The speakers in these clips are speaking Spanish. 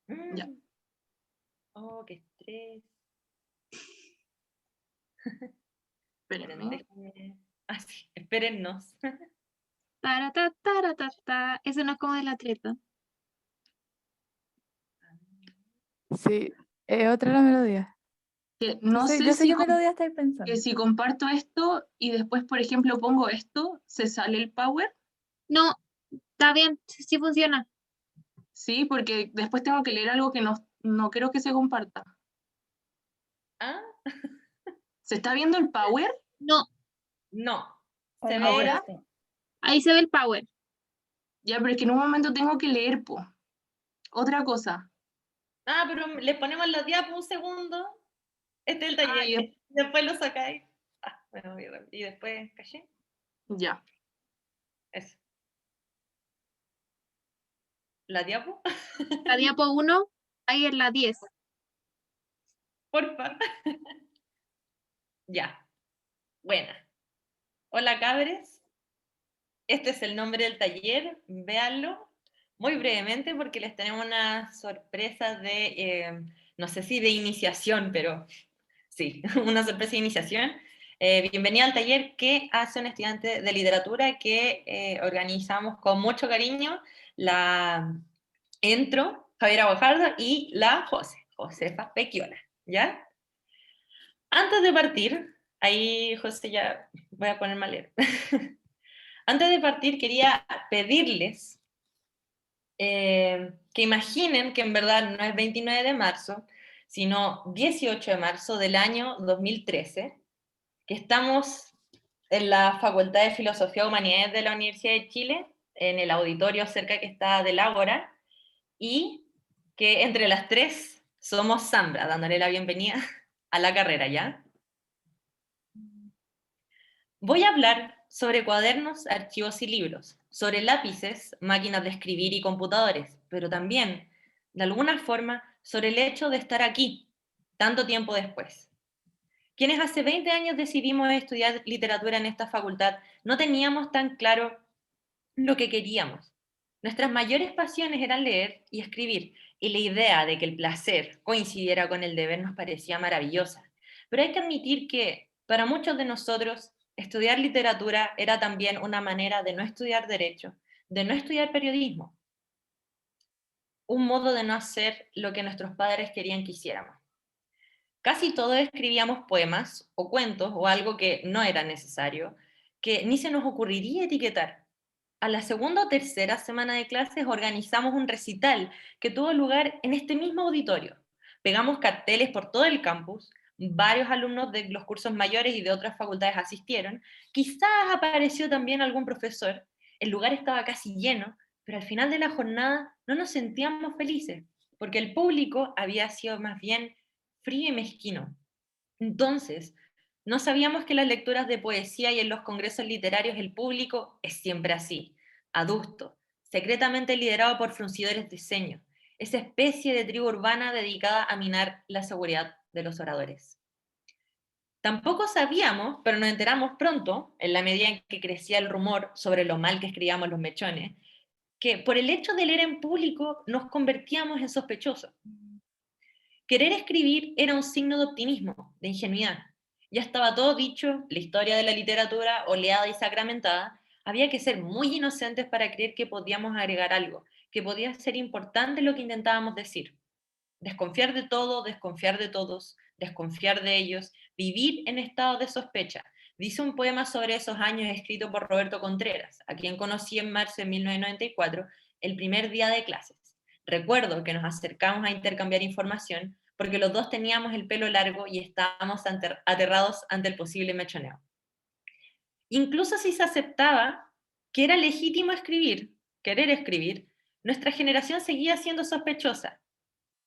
Ya. Mm. Oh, qué estrés. Esperen, Espérenme. déjenme. Ah, sí, espérennos. Taratata. Ese no es como del atleta. Sí, es otra la melodía. Que no sé Yo sé si, qué melodía estáis pensando. que si comparto esto y después, por ejemplo, pongo esto, ¿se sale el power? No, está bien, sí funciona. Sí, porque después tengo que leer algo que no quiero que se comparta. ¿Ah? ¿Se está viendo el power? No, No. Se ve. ¿Ahora? ahí se ve el power. Ya, pero es que en un momento tengo que leer, po. Otra cosa. Ah, pero le ponemos la diapo un segundo. Este es el taller. y Después lo sacáis. Ah, bueno, y después caché. ya. Eso. ¿La diapo? La diapo 1, ahí es la 10. Porfa. Ya. Buena. Hola, cabres. Este es el nombre del taller. Véanlo muy brevemente porque les tenemos una sorpresa de, no sé si de iniciación, pero sí, una sorpresa de iniciación. Bienvenida al taller que hace un estudiante de literatura que organizamos con mucho cariño, la Entro, Javiera Bojardo, y la Josefa Pequiola, ¿ya? Antes de partir, ahí José ya voy a ponerme a leer. Antes de partir quería pedirles que imaginen que en verdad no es 29 de marzo, sino 18 de marzo del año 2013, que estamos en la Facultad de Filosofía y Humanidades de la Universidad de Chile, en el auditorio cerca que está del Ágora, y que entre las tres somos Zambra, dándole la bienvenida a la carrera, ¿ya? Voy a hablar sobre cuadernos, archivos y libros, sobre lápices, máquinas de escribir y computadores, pero también, de alguna forma, sobre el hecho de estar aquí, tanto tiempo después. Quienes hace 20 años decidimos estudiar literatura en esta facultad, no teníamos tan claro lo que queríamos. Nuestras mayores pasiones eran leer y escribir, y la idea de que el placer coincidiera con el deber nos parecía maravillosa. Pero hay que admitir que, para muchos de nosotros, estudiar literatura era también una manera de no estudiar derecho, de no estudiar periodismo, un modo de no hacer lo que nuestros padres querían que hiciéramos. Casi todos escribíamos poemas o cuentos o algo que no era necesario, que ni se nos ocurriría etiquetar. A la segunda o tercera semana de clases organizamos un recital que tuvo lugar en este mismo auditorio. Pegamos carteles por todo el campus, varios alumnos de los cursos mayores y de otras facultades asistieron, quizás apareció también algún profesor, el lugar estaba casi lleno, pero al final de la jornada no nos sentíamos felices, porque el público había sido más bien frío y mezquino. Entonces, no sabíamos que las lecturas de poesía y en los congresos literarios el público es siempre así, adusto, secretamente liderado por fruncidores de ceño, esa especie de tribu urbana dedicada a minar la seguridad de los oradores. Tampoco sabíamos, pero nos enteramos pronto, en la medida en que crecía el rumor sobre lo mal que escribíamos los mechones, que por el hecho de leer en público nos convertíamos en sospechosos. Querer escribir era un signo de optimismo, de ingenuidad. Ya estaba todo dicho, la historia de la literatura, oleada y sacramentada, había que ser muy inocentes para creer que podíamos agregar algo, que podía ser importante lo que intentábamos decir. Desconfiar de todo, desconfiar de todos, desconfiar de ellos, vivir en estado de sospecha. Dice un poema sobre esos años escrito por Roberto Contreras, a quien conocí en marzo de 1994, el primer día de clases. Recuerdo que nos acercamos a intercambiar información porque los dos teníamos el pelo largo y estábamos aterrados ante el posible mechoneo. Incluso si se aceptaba que era legítimo escribir, querer escribir, nuestra generación seguía siendo sospechosa.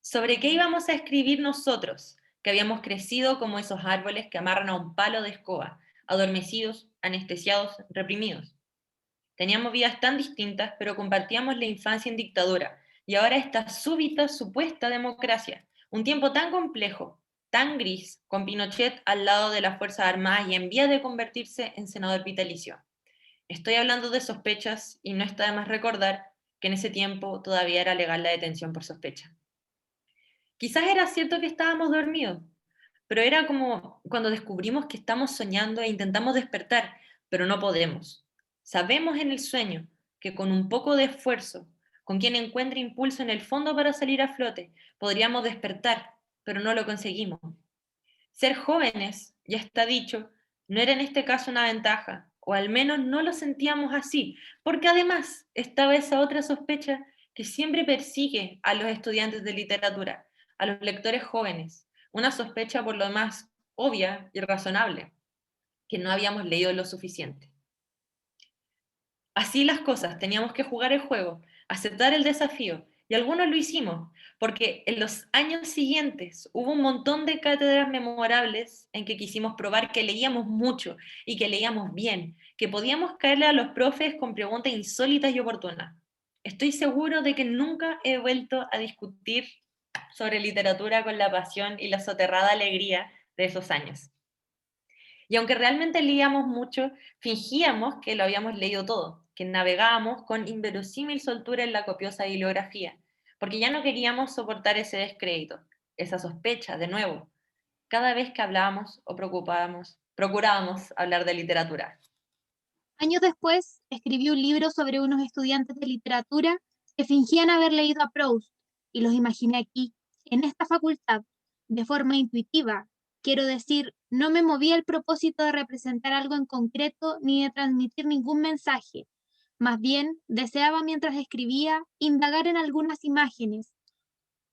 ¿Sobre qué íbamos a escribir nosotros, que habíamos crecido como esos árboles que amarran a un palo de escoba, adormecidos, anestesiados, reprimidos? Teníamos vidas tan distintas, pero compartíamos la infancia en dictadura, y ahora esta súbita supuesta democracia, un tiempo tan complejo, tan gris, con Pinochet al lado de las Fuerzas Armadas y en vías de convertirse en senador vitalicio. Estoy hablando de sospechas y no está de más recordar que en ese tiempo todavía era legal la detención por sospecha. Quizás era cierto que estábamos dormidos, pero era como cuando descubrimos que estamos soñando e intentamos despertar, pero no podemos. Sabemos en el sueño que con un poco de esfuerzo, con quien encuentre impulso en el fondo para salir a flote, podríamos despertar, pero no lo conseguimos. Ser jóvenes, ya está dicho, no era en este caso una ventaja, o al menos no lo sentíamos así, porque además estaba esa otra sospecha que siempre persigue a los estudiantes de literatura, a los lectores jóvenes, una sospecha por lo más obvia y razonable, que no habíamos leído lo suficiente. Así las cosas, teníamos que jugar el juego, aceptar el desafío, y algunos lo hicimos, porque en los años siguientes hubo un montón de cátedras memorables en que quisimos probar que leíamos mucho y que leíamos bien, que podíamos caerle a los profes con preguntas insólitas y oportunas. Estoy seguro de que nunca he vuelto a discutir sobre literatura con la pasión y la soterrada alegría de esos años. Y aunque realmente leíamos mucho, fingíamos que lo habíamos leído todo, que navegábamos con inverosímil soltura en la copiosa bibliografía, porque ya no queríamos soportar ese descrédito, esa sospecha, de nuevo, cada vez que hablábamos o procurábamos hablar de literatura. Años después, escribí un libro sobre unos estudiantes de literatura que fingían haber leído a Proust, y los imaginé aquí, en esta facultad, de forma intuitiva. Quiero decir, no me movía el propósito de representar algo en concreto ni de transmitir ningún mensaje. Más bien, deseaba mientras escribía indagar en algunas imágenes,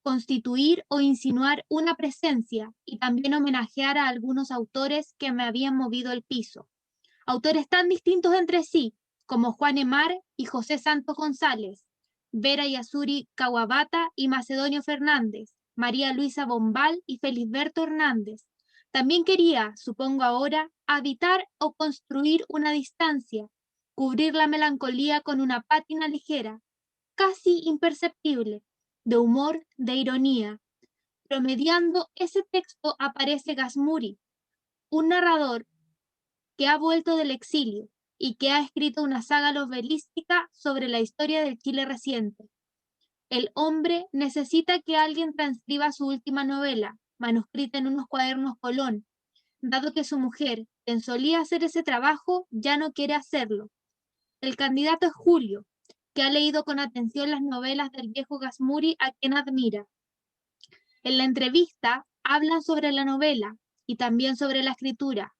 constituir o insinuar una presencia y también homenajear a algunos autores que me habían movido el piso. Autores tan distintos entre sí como Juan Emar y José Santos González, Vera Yasuri Kawabata y Macedonio Fernández, María Luisa Bombal y Felisberto Hernández. También quería, supongo ahora, habitar o construir una distancia, cubrir la melancolía con una pátina ligera, casi imperceptible, de humor, de ironía. Promediando ese texto aparece Gasmuri, un narrador que ha vuelto del exilio y que ha escrito una saga novelística sobre la historia del Chile reciente. El hombre necesita que alguien transcriba su última novela, manuscrita en unos cuadernos Colón, dado que su mujer, quien solía hacer ese trabajo, ya no quiere hacerlo. El candidato es Julio, que ha leído con atención las novelas del viejo Gasmuri, a quien admira. En la entrevista hablan sobre la novela y también sobre la escritura.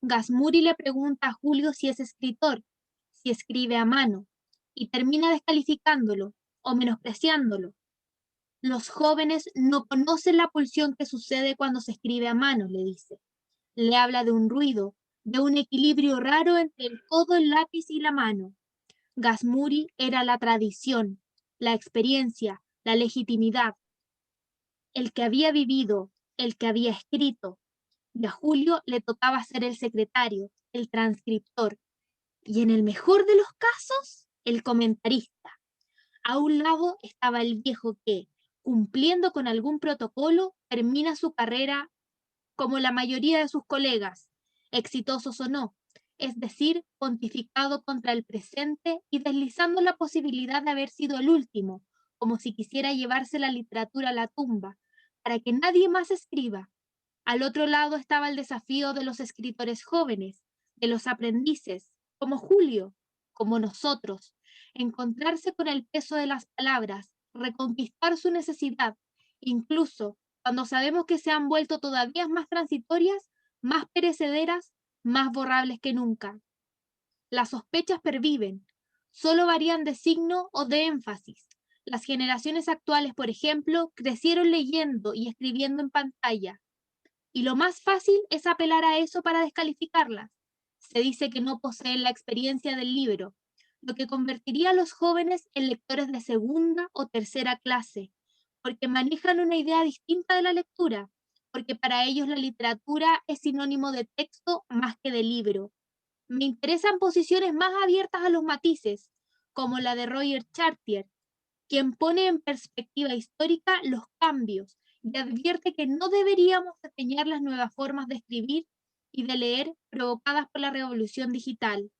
Gasmuri le pregunta a Julio si es escritor, si escribe a mano, y termina descalificándolo o menospreciándolo. Los jóvenes no conocen la pulsión que sucede cuando se escribe a mano, le dice. Le habla de un ruido, de un equilibrio raro entre el codo, el lápiz y la mano. Gasmuri era la tradición, la experiencia, la legitimidad, el que había vivido, el que había escrito, y a Julio le tocaba ser el secretario, el transcriptor, y en el mejor de los casos, el comentarista. A un lado estaba el viejo que, cumpliendo con algún protocolo, termina su carrera como la mayoría de sus colegas, exitosos o no, es decir, pontificado contra el presente y deslizando la posibilidad de haber sido el último, como si quisiera llevarse la literatura a la tumba, para que nadie más escriba. Al otro lado estaba el desafío de los escritores jóvenes, de los aprendices, como Julio, como nosotros, encontrarse con el peso de las palabras, reconquistar su necesidad, incluso cuando sabemos que se han vuelto todavía más transitorias, más perecederas, más borrables que nunca. Las sospechas perviven, solo varían de signo o de énfasis. Las generaciones actuales, por ejemplo, crecieron leyendo y escribiendo en pantalla, y lo más fácil es apelar a eso para descalificarlas. Se dice que no poseen la experiencia del libro, lo que convertiría a los jóvenes en lectores de segunda o tercera clase, porque manejan una idea distinta de la lectura, porque para ellos la literatura es sinónimo de texto más que de libro. Me interesan posiciones más abiertas a los matices, como la de Roger Chartier, quien pone en perspectiva histórica los cambios y advierte que no deberíamos desdeñar las nuevas formas de escribir y de leer provocadas por la revolución digital.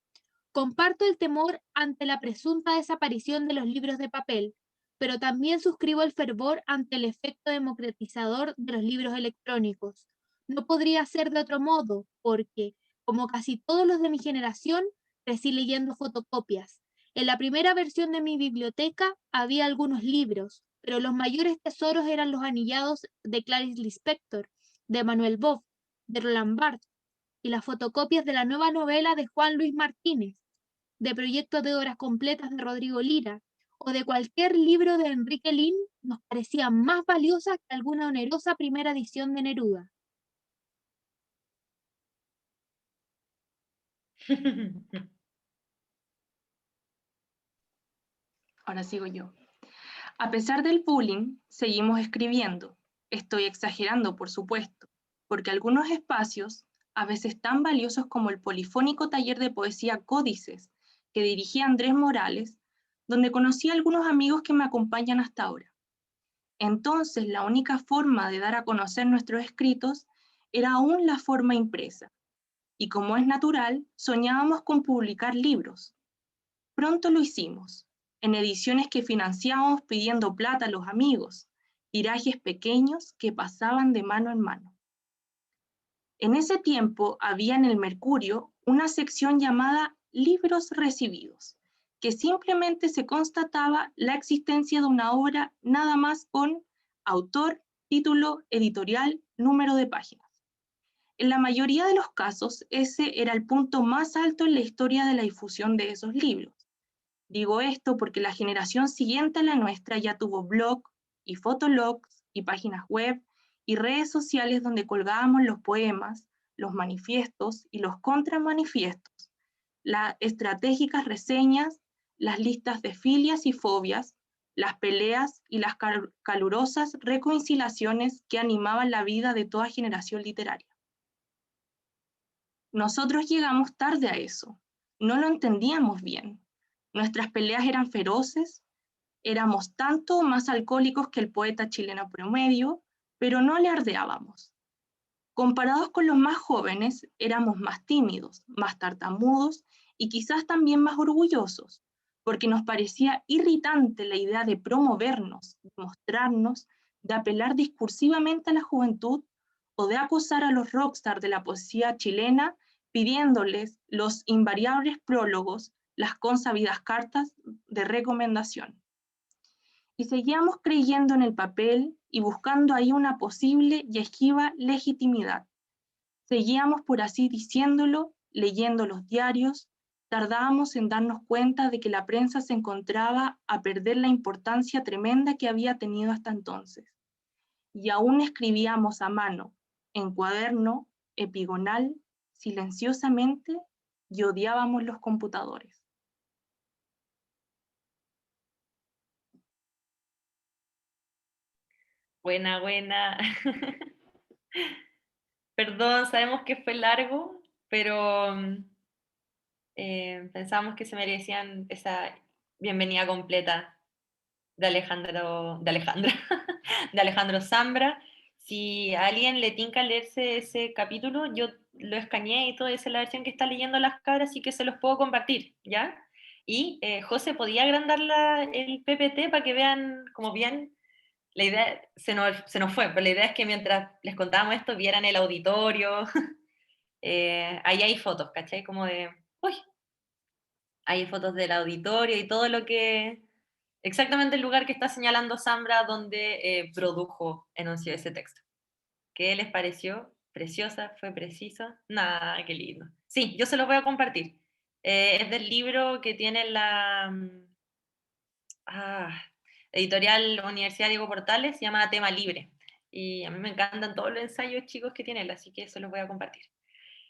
Comparto el temor ante la presunta desaparición de los libros de papel, pero también suscribo el fervor ante el efecto democratizador de los libros electrónicos. No podría ser de otro modo, porque, como casi todos los de mi generación, crecí leyendo fotocopias. En la primera versión de mi biblioteca había algunos libros, pero los mayores tesoros eran los anillados de Clarice Lispector, de Manuel Boff, de Roland Barthes, y las fotocopias de la nueva novela de Juan Luis Martínez, de proyectos de obras completas de Rodrigo Lira, o de cualquier libro de Enrique Lin, nos parecían más valiosas que alguna onerosa primera edición de Neruda. Ahora sigo yo. A pesar del bullying, seguimos escribiendo. Estoy exagerando, por supuesto, porque algunos espacios, a veces tan valiosos como el polifónico taller de poesía Códices, que dirigía Andrés Morales, donde conocí a algunos amigos que me acompañan hasta ahora. Entonces, la única forma de dar a conocer nuestros escritos era aún la forma impresa, y como es natural, soñábamos con publicar libros. Pronto lo hicimos, en ediciones que financiábamos pidiendo plata a los amigos, tirajes pequeños que pasaban de mano en mano. En ese tiempo había en el Mercurio una sección llamada Libros Recibidos, que simplemente se constataba la existencia de una obra nada más con autor, título, editorial, número de páginas. En la mayoría de los casos, ese era el punto más alto en la historia de la difusión de esos libros. Digo esto porque la generación siguiente a la nuestra ya tuvo blog y fotologs y páginas web y redes sociales donde colgábamos los poemas, los manifiestos y los contramanifiestos, las estratégicas reseñas, las listas de filias y fobias, las peleas y las calurosas reconciliaciones que animaban la vida de toda generación literaria. Nosotros llegamos tarde a eso, no lo entendíamos bien. Nuestras peleas eran feroces, éramos tanto más alcohólicos que el poeta chileno promedio, pero no alardeábamos. Comparados con los más jóvenes, éramos más tímidos, más tartamudos y quizás también más orgullosos, porque nos parecía irritante la idea de promovernos, de mostrarnos, de apelar discursivamente a la juventud o de acosar a los rockstars de la poesía chilena pidiéndoles los invariables prólogos, las consabidas cartas de recomendación. Y seguíamos creyendo en el papel y buscando ahí una posible y esquiva legitimidad. Seguíamos, por así diciéndolo, leyendo los diarios, tardábamos en darnos cuenta de que la prensa se encontraba a perder la importancia tremenda que había tenido hasta entonces. Y aún escribíamos a mano, en cuaderno, epigonal, silenciosamente, y odiábamos los computadores. Buena, buena. Perdón, sabemos que fue largo, pero pensamos que se merecían esa bienvenida completa de de Alejandro Zambra. Si a alguien le tinca leerse ese capítulo, yo lo escaneé y todo, esa es la versión que está leyendo las cabras, así que se los puedo compartir, ¿ya? Y José, ¿podía agrandar el PPT para que vean como bien? La idea se nos fue, pero la idea es que mientras les contábamos esto, vieran el auditorio. Ahí hay fotos, ¿cachai? Como de, uy, hay fotos del auditorio y todo lo que, exactamente el lugar que está señalando Zambra donde produjo, enunció ese texto. ¿Qué les pareció? ¿Preciosa? ¿Fue precisa? Nada, qué lindo. Sí, yo se lo voy a compartir. Es del libro que tiene la editorial Universidad Diego Portales, se llama Tema Libre. Y a mí me encantan todos los ensayos chicos que tiene él, así que se los voy a compartir.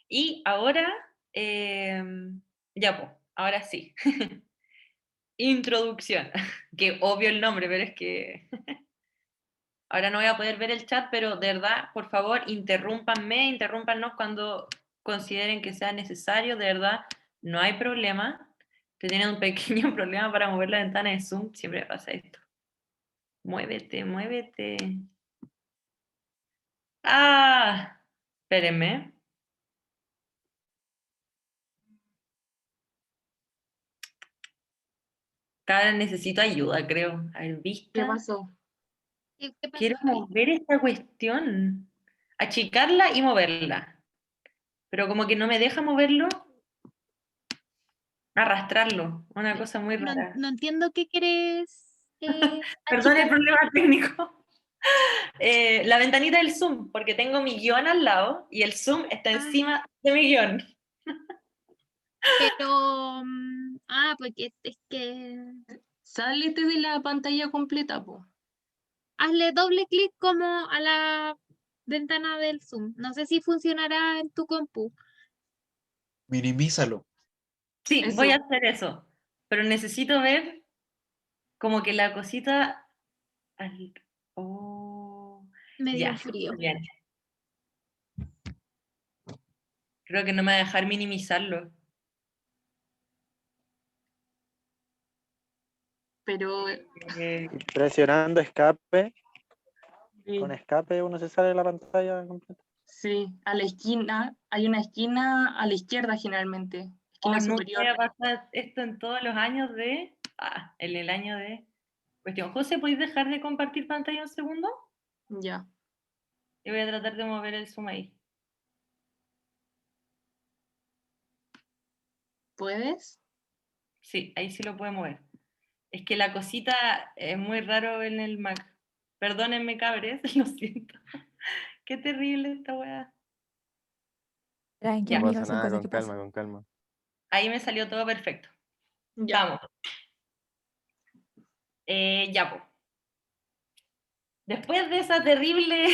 Y ahora, ya pues, ahora sí. Introducción. Que obvio el nombre, pero es que ahora no voy a poder ver el chat, pero de verdad, por favor, interrúmpanos cuando consideren que sea necesario, de verdad, no hay problema. Si tienen un pequeño problema para mover la ventana de Zoom, siempre pasa esto. Muévete, muévete. Ah, espérenme. Cada necesito ayuda, creo. A ver, ¿Qué vista. pasó? ¿Qué pasó? Quiero mover esta cuestión. Achicarla y moverla. Pero como que no me deja moverlo, arrastrarlo. Una cosa muy No, rara. no entiendo qué quieres Perdón el achicar. problema técnico. La ventanita del Zoom, porque tengo mi guión al lado y el Zoom está Ah, encima de mi guión. pero, porque es que Sálete de la pantalla completa, po. hazle doble clic como a la ventana del Zoom. No sé si funcionará en tu compu. Minimízalo. Sí, voy a Eso. hacer eso. Pero necesito ver como que la cosita... Oh, Me dio ya, frío. bien. Creo que no me va a dejar minimizarlo. Pero Presionando escape, sí, con escape uno se sale de la pantalla completa. sí, a la esquina, hay una esquina a la izquierda generalmente, esquina No superior. voy a pasar esto en todos los años de... en el año de... Cuestión. José, ¿podéis dejar de compartir pantalla un segundo? Ya, Yo voy a tratar de mover el zoom ahí. ¿puedes? Sí, ahí sí lo puedo mover. Es que la cosita es muy raro en el Mac. Perdónenme, cabres, lo siento. Qué terrible esta weá. Tranqui, Ya. No amiga, pasa son nada, cosas con que calma, pasan. con calma. Ahí me salió todo perfecto. Ya. Vamos. Ya, pues. Después de esa terrible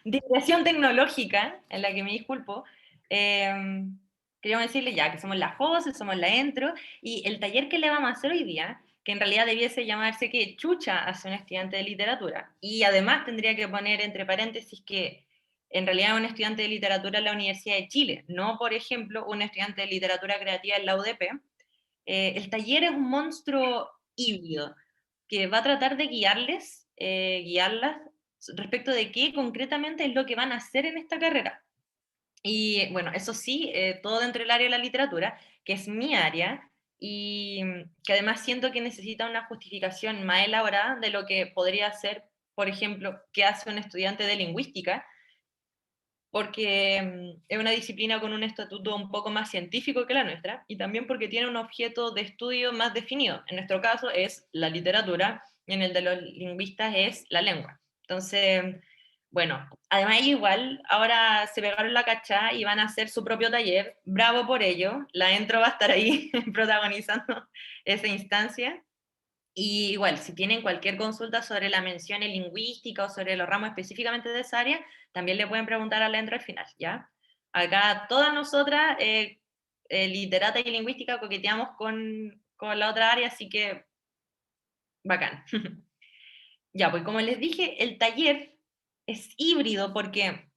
digresión tecnológica, en la que me disculpo, queríamos decirle ya que somos la Jose, somos la Entro, y el taller que le vamos a hacer hoy día, que en realidad debiese llamarse que Chucha hace un estudiante de literatura, y además tendría que poner entre paréntesis que en realidad es un estudiante de literatura en la Universidad de Chile, no, por ejemplo, un estudiante de literatura creativa en la UDP. El taller es un monstruo híbrido que va a tratar de guiarlas respecto de qué concretamente es lo que van a hacer en esta carrera. Y bueno, eso sí, todo dentro del área de la literatura, que es mi área, y que además siento que necesita una justificación más elaborada de lo que podría ser, por ejemplo, qué hace un estudiante de lingüística, porque es una disciplina con un estatuto un poco más científico que la nuestra, y también porque tiene un objeto de estudio más definido. En nuestro caso es la literatura, y en el de los lingüistas es la lengua. Entonces, bueno, además igual, ahora se pegaron la cachá y van a hacer su propio taller, bravo por ello, la Entro va a estar ahí protagonizando esa instancia. Y igual, si tienen cualquier consulta sobre la mención en lingüística o sobre los ramos específicamente de esa área, también le pueden preguntar a la Entro al final, ¿ya? Acá todas nosotras, literata y lingüística, coqueteamos con la otra área, así que bacán. Ya, pues como les dije, el taller es híbrido porque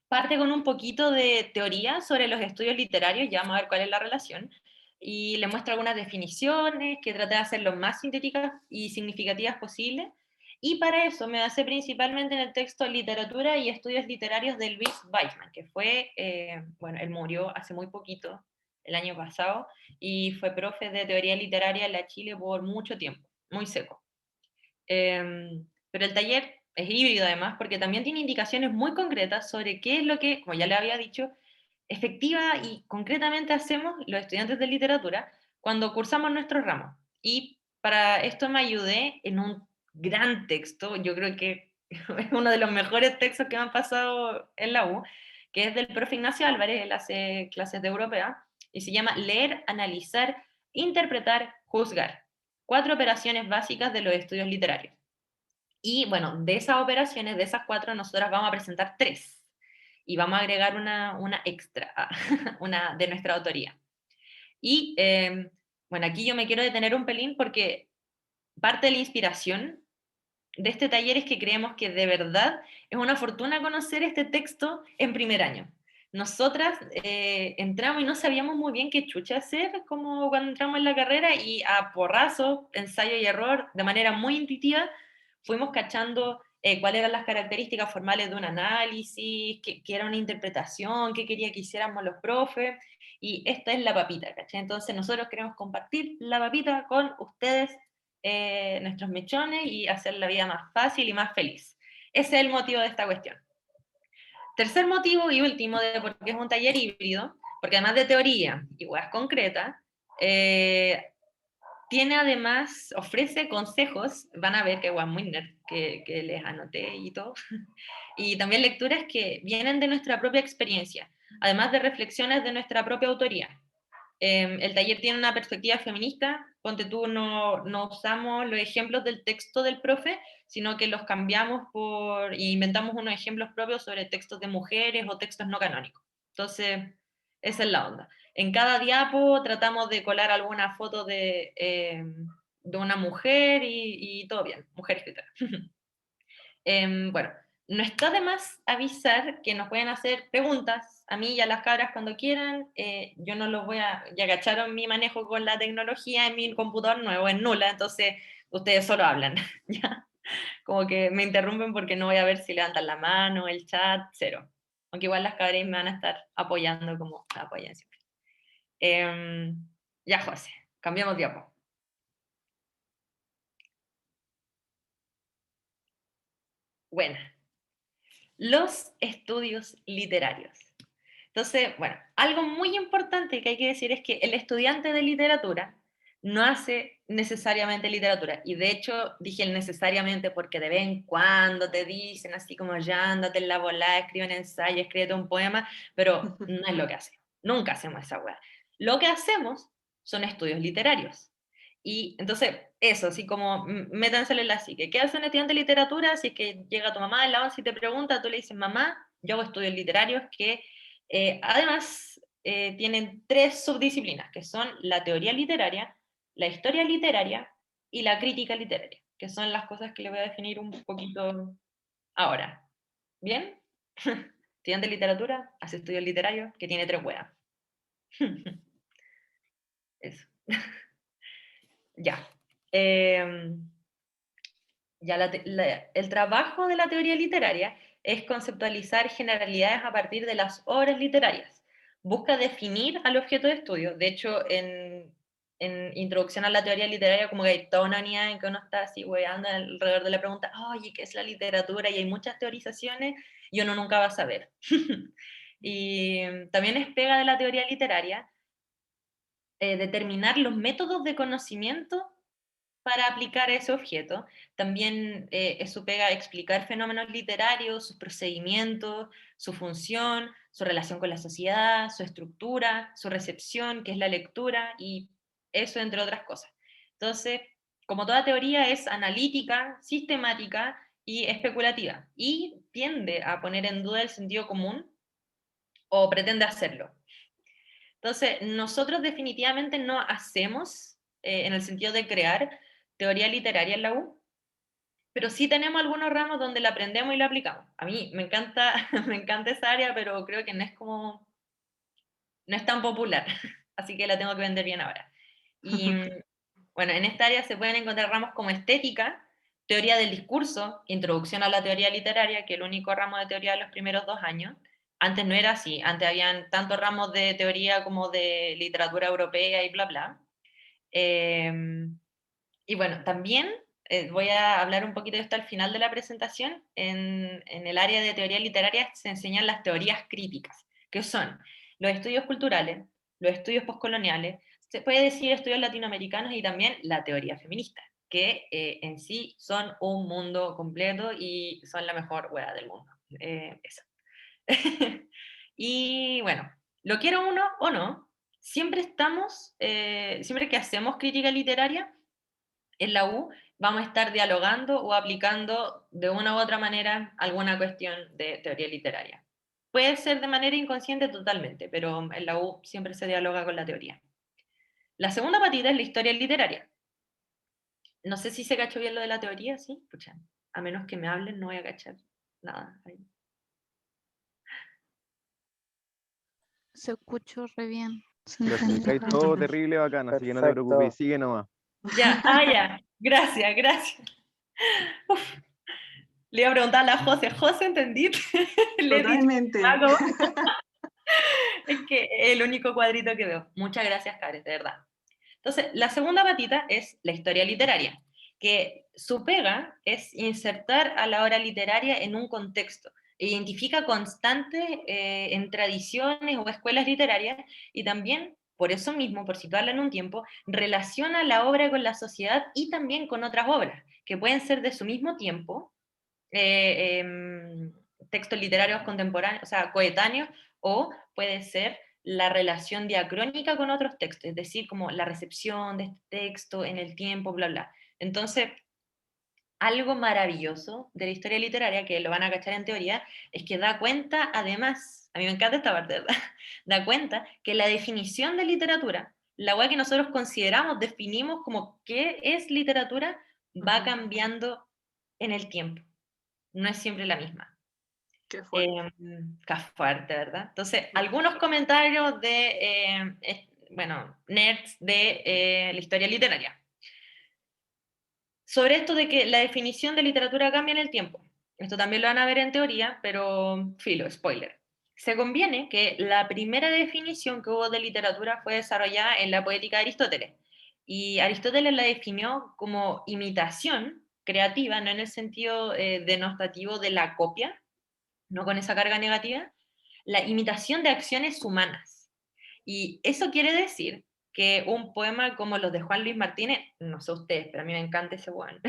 parte con un poquito de teoría sobre los estudios literarios, ya vamos a ver cuál es la relación, y le muestra algunas definiciones que trata de hacer lo más sintéticas y significativas posible, y para eso me basé principalmente en el texto Literatura y Estudios Literarios de Luis Weisman, que fue, bueno, él murió hace muy poquito, el año pasado, y fue profe de teoría literaria en la Chile por mucho tiempo, muy seco. Pero el taller es híbrido además porque también tiene indicaciones muy concretas sobre qué es lo que, como ya le había dicho, efectiva y concretamente hacemos los estudiantes de literatura cuando cursamos nuestros ramos. Y para esto me ayudé en un gran texto, yo creo que es uno de los mejores textos que me han pasado en la U, que es del profe Ignacio Álvarez, él hace clases de europea, y se llama Leer, Analizar, Interpretar, Juzgar. 4 operaciones básicas de los estudios literarios. Y bueno, de esas operaciones, de esas 4, nosotras vamos a presentar 3. Y vamos a agregar una extra, una de nuestra autoría. Y bueno, aquí yo me quiero detener un pelín porque parte de la inspiración de este taller es que creemos que de verdad es una fortuna conocer este texto en primer año. Nosotras entramos y no sabíamos muy bien qué chucha hacer, como cuando entramos en la carrera, y a porrazo, ensayo y error, de manera muy intuitiva, fuimos cachando cuáles eran las características formales de un análisis, qué era una interpretación, qué quería que hiciéramos los profes, y esta es la papita, ¿cachai? Entonces nosotros queremos compartir la papita con ustedes, nuestros mechones, y hacer la vida más fácil y más feliz. Ese es el motivo de esta cuestión. Tercer motivo y último de por qué es un taller híbrido, porque además de teoría y huevas concretas, tiene además, ofrece consejos, van a ver que es muy nerd, que les anoté y todo, y también lecturas que vienen de nuestra propia experiencia, además de reflexiones de nuestra propia autoría. El taller tiene una perspectiva feminista, ponte tú, no usamos los ejemplos del texto del profe, sino que los cambiamos y inventamos unos ejemplos propios sobre textos de mujeres o textos no canónicos. Entonces, esa es la onda. En cada diapo tratamos de colar alguna foto de una mujer y todo bien, mujer escritora. Bueno, no está de más avisar que nos pueden hacer preguntas a mí y a las cabras cuando quieran. Yo no los voy a... Ya cacharon mi manejo con la tecnología en mi computador nuevo, es nula, entonces ustedes solo hablan, ¿ya? Como que me interrumpen porque no voy a ver si levantan la mano, el chat, cero. Aunque igual las cabras me van a estar apoyando como apoyan siempre. Ya, José, cambiamos diapo. Buena. Los estudios literarios. Entonces, bueno, algo muy importante que hay que decir es que el estudiante de literatura no hace necesariamente literatura. Y de hecho, dije necesariamente porque de vez en cuando te dicen así como ya, ándate en la volada, escribe un ensayo, escríbete un poema, pero no es lo que hacemos. Nunca hacemos esa weá. Lo que hacemos son estudios literarios. Y entonces, eso, así como métansele en la psique. ¿Qué hace un estudiante de literatura? Si es que llega tu mamá en la once y te pregunta, tú le dices, mamá, yo hago estudios literarios que además tienen 3 subdisciplinas, que son la teoría literaria, la historia literaria y la crítica literaria, que son las cosas que le voy a definir un poquito ahora. ¿Bien? Estudiante de literatura, hace estudios literarios, que tiene 3 hueas. Eso. Ya. El trabajo de la teoría literaria es conceptualizar generalidades a partir de las obras literarias. Busca definir al objeto de estudio. De hecho, en Introducción a la Teoría Literaria, como que hay toda una unidad en que uno está así hueando alrededor de la pregunta, oye, ¿qué es la literatura? Y hay muchas teorizaciones y uno nunca va a saber. Y también es pega de la teoría literaria determinar los métodos de conocimiento para aplicar ese objeto. También es su pega explicar fenómenos literarios, sus procedimientos, su función, su relación con la sociedad, su estructura, su recepción, que es la lectura, y eso entre otras cosas. Entonces, como toda teoría es analítica, sistemática y especulativa, y tiende a poner en duda el sentido común o pretende hacerlo. Entonces, nosotros definitivamente no hacemos, en el sentido de crear, teoría literaria en la U, pero sí tenemos algunos ramos donde la aprendemos y la aplicamos. A mí me encanta, me encanta esa área, pero creo que no es tan popular, así que la tengo que vender bien ahora. Y bueno, en esta área se pueden encontrar ramos como estética, teoría del discurso, introducción a la teoría literaria, que es el único ramo de teoría de los primeros 2 años. Antes no era así, antes habían tantos ramos de teoría como de literatura europea y bla, bla. Y bueno, también voy a hablar un poquito de esto al final de la presentación. En el área de teoría literaria se enseñan las teorías críticas, que son los estudios culturales, los estudios postcoloniales, se puede decir estudios latinoamericanos y también la teoría feminista, que en sí son un mundo completo y son la mejor hueá del mundo. Eso. Y bueno, lo quiero uno o no, siempre siempre que hacemos crítica literaria, en la U vamos a estar dialogando o aplicando de una u otra manera alguna cuestión de teoría literaria. Puede ser de manera inconsciente totalmente, pero en la U siempre se dialoga con la teoría. La segunda patita es la historia literaria. No sé si se cachó bien lo de la teoría, ¿sí? Pucha, a menos que me hablen no voy a cachar nada. Se escuchó re bien. Lo explicáis todo terrible bacán, así que no te Perfecto. preocupes, sigue nomás. Ya, ya, gracias. Uf. Le iba a preguntar a la José, José, ¿entendí? Le he dicho, Totalmente. "Hago". Es que es el único cuadrito que veo. Muchas gracias, Karen, de verdad. Entonces, la segunda patita es la historia literaria, que su pega es insertar a la obra literaria en un contexto. Identifica constantes en tradiciones o escuelas literarias y también, por eso mismo, por situarla en un tiempo, relaciona la obra con la sociedad y también con otras obras, que pueden ser de su mismo tiempo, textos literarios contemporáneos, o sea, coetáneos, o puede ser la relación diacrónica con otros textos, es decir, como la recepción de este texto en el tiempo, bla, bla. Entonces, algo maravilloso de la historia literaria, que lo van a cachar en teoría, es que da cuenta, además, a mí me encanta esta parte, ¿verdad? Da cuenta que la definición de literatura, la hueá que nosotros consideramos, definimos como qué es literatura, va cambiando en el tiempo. No es siempre la misma. Qué fuerte. Qué fuerte, ¿verdad? Entonces, algunos comentarios de, bueno, nerds de la historia literaria. Sobre esto de que la definición de literatura cambia en el tiempo. Esto también lo van a ver en teoría, pero filo, spoiler. Se conviene que la primera definición que hubo de literatura fue desarrollada en la poética de Aristóteles. Y Aristóteles la definió como imitación creativa, no en el sentido denostativo de la copia, no con esa carga negativa, la imitación de acciones humanas. Y eso quiere decir que un poema como los de Juan Luis Martínez, no sé ustedes, pero a mí me encanta ese Juan.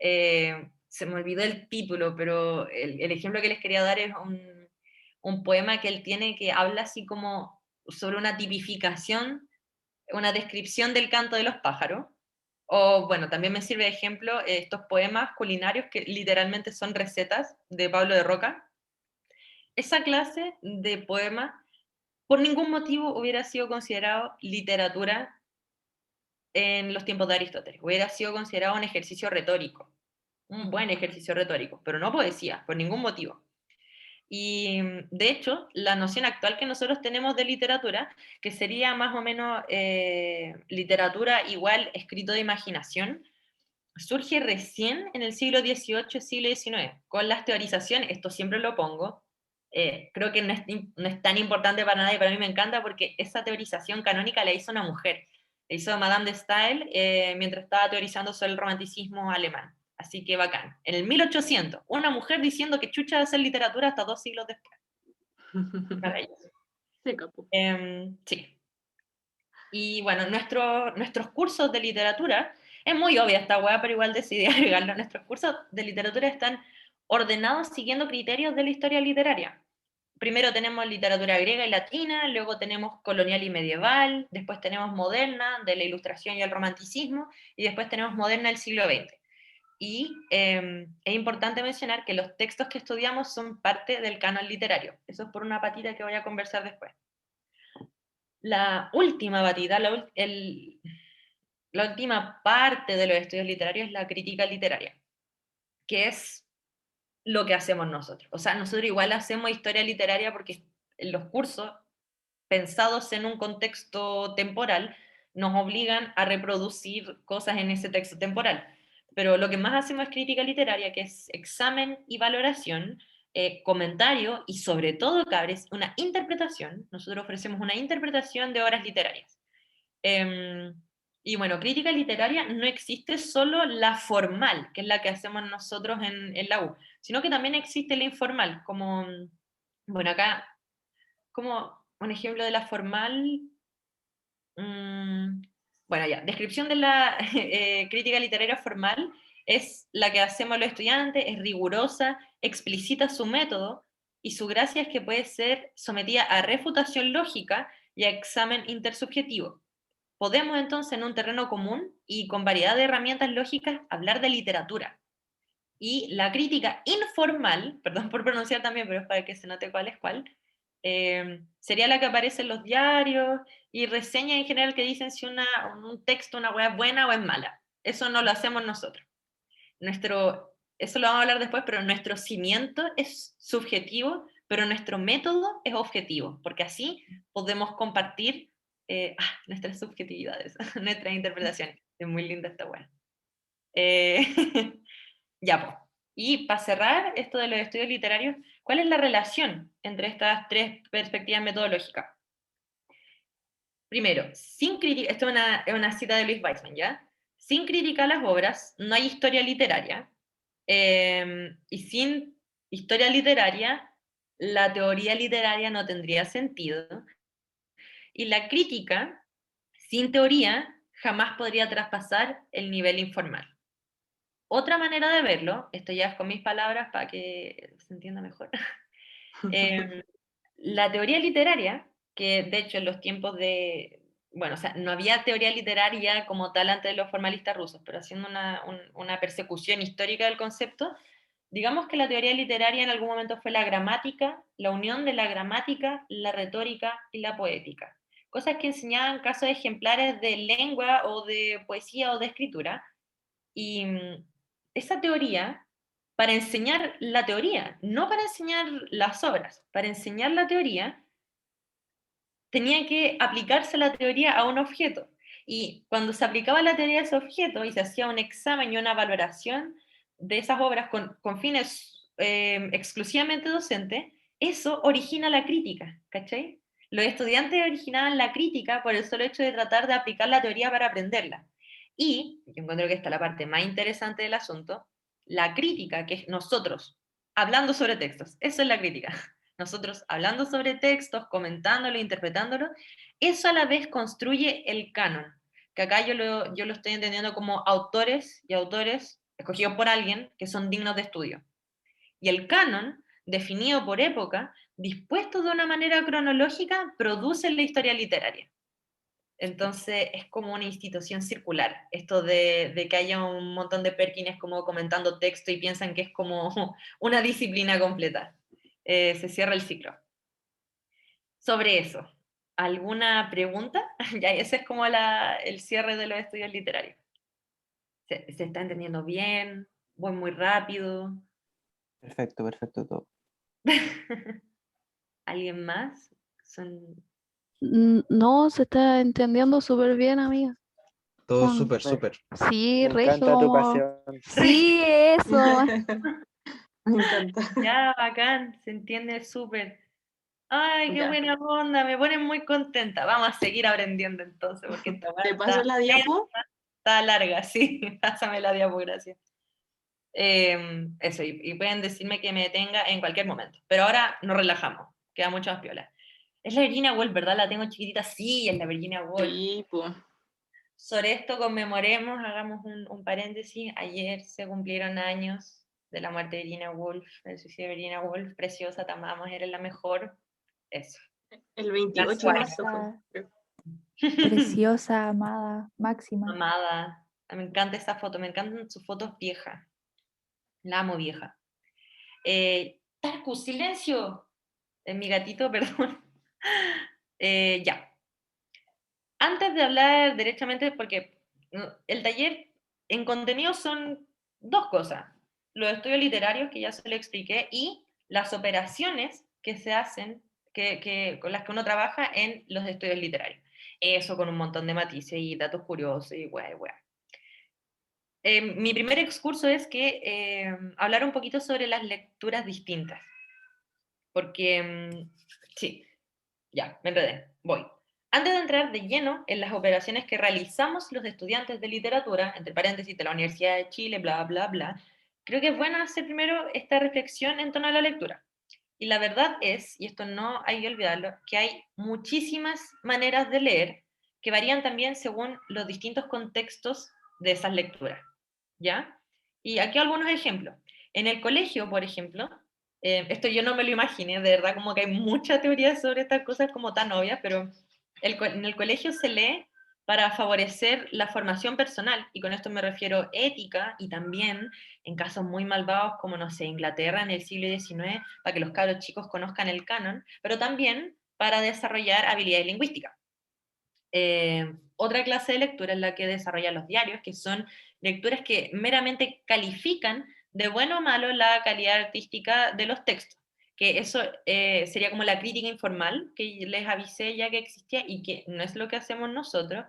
Se me olvidó el título, pero el ejemplo que les quería dar es un poema que él tiene que habla así como sobre una tipificación, una descripción del canto de los pájaros. O bueno, también me sirve de ejemplo estos poemas culinarios que literalmente son recetas de Pablo de Roca. Esa clase de poema por ningún motivo hubiera sido considerado literatura en los tiempos de Aristóteles. Hubiera sido considerado un ejercicio retórico, un buen ejercicio retórico, pero no poesía, por ningún motivo. Y de hecho, la noción actual que nosotros tenemos de literatura, que sería más o menos literatura igual escrito de imaginación, surge recién en el siglo XVIII, siglo XIX, con las teorizaciones, esto siempre lo pongo, creo que no es tan importante para nadie, pero a mí me encanta porque esa teorización canónica la hizo una mujer, la hizo Madame de Staël mientras estaba teorizando sobre el romanticismo alemán. Así que bacán. En el 1800, una mujer diciendo que chucha de hacer literatura hasta 2 siglos después. Maravilloso. Sí, capo. Sí. Y bueno, nuestros cursos de literatura, es muy obvia esta hueá, pero igual decidí agregarlo. Nuestros cursos de literatura están ordenados siguiendo criterios de la historia literaria. Primero tenemos literatura griega y latina, luego tenemos colonial y medieval, después tenemos moderna, de la ilustración y el romanticismo, y después tenemos moderna del siglo XX. Y es importante mencionar que los textos que estudiamos son parte del canon literario. Eso es por una patita que voy a conversar después. La última batida, la última parte de los estudios literarios es la crítica literaria, que es lo que hacemos nosotros. O sea, nosotros igual hacemos historia literaria porque en los cursos, pensados en un contexto temporal, nos obligan a reproducir cosas en ese texto temporal. Pero lo que más hacemos es crítica literaria, que es examen y valoración, comentario y sobre todo, cabres, una interpretación. Nosotros ofrecemos una interpretación de obras literarias. Y bueno, crítica literaria no existe solo la formal, que es la que hacemos nosotros en la U, sino que también existe la informal, como, bueno, acá, como un ejemplo de la formal, bueno, ya, descripción de la crítica literaria formal es la que hacemos los estudiantes, es rigurosa, explicita su método, y su gracia es que puede ser sometida a refutación lógica y a examen intersubjetivo. Podemos entonces en un terreno común y con variedad de herramientas lógicas hablar de literatura. Y la crítica informal, perdón por pronunciar también, pero es para que se note cuál es cuál, sería la que aparece en los diarios y reseñas en general que dicen si un texto, una web es buena o es mala. Eso no lo hacemos nosotros. Eso lo vamos a hablar después, pero nuestro cimiento es subjetivo, pero nuestro método es objetivo, porque así podemos compartir nuestras subjetividades, nuestras interpretaciones. Es muy linda esta web. Ya, pues. Y para cerrar esto de los estudios literarios, ¿cuál es la relación entre estas tres perspectivas metodológicas? Primero, sin crítica, esto es una cita de Luis Weissman, ¿ya? Sin criticar las obras, no hay historia literaria, y sin historia literaria, la teoría literaria no tendría sentido, y la crítica, sin teoría, jamás podría traspasar el nivel informal. Otra manera de verlo, esto ya es con mis palabras para que se entienda mejor, la teoría literaria, que de hecho en los tiempos de, bueno, o sea, no había teoría literaria como tal antes de los formalistas rusos, pero haciendo una persecución histórica del concepto, digamos que la teoría literaria en algún momento fue la gramática, la unión de la gramática, la retórica y la poética. Cosas que enseñaban casos ejemplares de lengua o de poesía o de escritura. Y esa teoría, para enseñar la teoría, no para enseñar las obras, para enseñar la teoría, tenía que aplicarse la teoría a un objeto. Y cuando se aplicaba la teoría a ese objeto y se hacía un examen y una valoración de esas obras con fines exclusivamente docentes, eso origina la crítica, ¿cachai? Los estudiantes originaban la crítica por el solo hecho de tratar de aplicar la teoría para aprenderla. Y, yo encuentro que esta es la parte más interesante del asunto, la crítica, que es nosotros hablando sobre textos, eso es la crítica. Nosotros hablando sobre textos, comentándolo, interpretándolo, eso a la vez construye el canon, que acá yo lo estoy entendiendo como autores y autores escogidos por alguien que son dignos de estudio. Y el canon, definido por época, dispuesto de una manera cronológica, produce la historia literaria. Entonces es como una institución circular, esto de que haya un montón de Perkins como comentando texto y piensan que es como una disciplina completa. Se cierra el ciclo. Sobre eso, ¿alguna pregunta? Ya ese es como el cierre de los estudios literarios. ¿Se está entendiendo bien? ¿Voy muy rápido? Perfecto, perfecto todo. ¿Alguien más? Son... No, se está entendiendo súper bien, amiga. Todo Con- súper, Me, súper. Sí, me regio. encanta tu pasión. Sí, eso. Me encanta. Ya, bacán, se entiende súper. Ay, qué Ya. buena onda, me ponen muy contenta. Vamos a seguir aprendiendo entonces, porque esta ¿Te weá paso la diapo? está larga, sí. Pásame la diapo, gracias. Eso, y pueden decirme que me detenga en cualquier momento. Pero ahora nos relajamos, queda mucho más piola. Es la Virginia Woolf, ¿verdad? La tengo chiquitita, sí, es la Virginia Woolf. Sí, pues. Sobre esto conmemoremos, hagamos un paréntesis. Ayer se cumplieron años de la muerte de Virginia Woolf, del suicidio de Virginia Woolf. Preciosa, te amamos, eres la mejor. Eso. El 28 de marzo fue. Preciosa, amada, máxima. Amada. Me encanta esa foto, me encantan sus fotos viejas. La amo vieja. Tarku, silencio. Mi gatito, perdón. Ya. Antes de hablar derechamente, porque el taller en contenido son dos cosas. Los estudios literarios, que ya se lo expliqué, y las operaciones que se hacen, con las que uno trabaja en los estudios literarios. Eso con un montón de matices y datos curiosos y weá. Mi primer excurso es que hablar un poquito sobre las lecturas distintas. Porque, sí, ya, me enredé, voy. Antes de entrar de lleno en las operaciones que realizamos los estudiantes de literatura, entre paréntesis, de la Universidad de Chile, bla, bla, bla, creo que es bueno hacer primero esta reflexión en torno a la lectura. Y la verdad es, y esto no hay que olvidarlo, que hay muchísimas maneras de leer que varían también según los distintos contextos de esas lecturas. ¿Ya? Y aquí algunos ejemplos. En el colegio, por ejemplo, esto yo no me lo imaginé, de verdad como que hay mucha teoría sobre estas cosas como tan obvias, pero en el colegio se lee para favorecer la formación personal, y con esto me refiero ética, y también en casos muy malvados como, no sé, Inglaterra en el siglo XIX, para que los cabros chicos conozcan el canon, pero también para desarrollar habilidades lingüísticas. Otra clase de lectura es la que desarrolla los diarios, que son lecturas que meramente califican de bueno o malo la calidad artística de los textos, que eso sería como la crítica informal, que les avisé ya que existía y que no es lo que hacemos nosotros,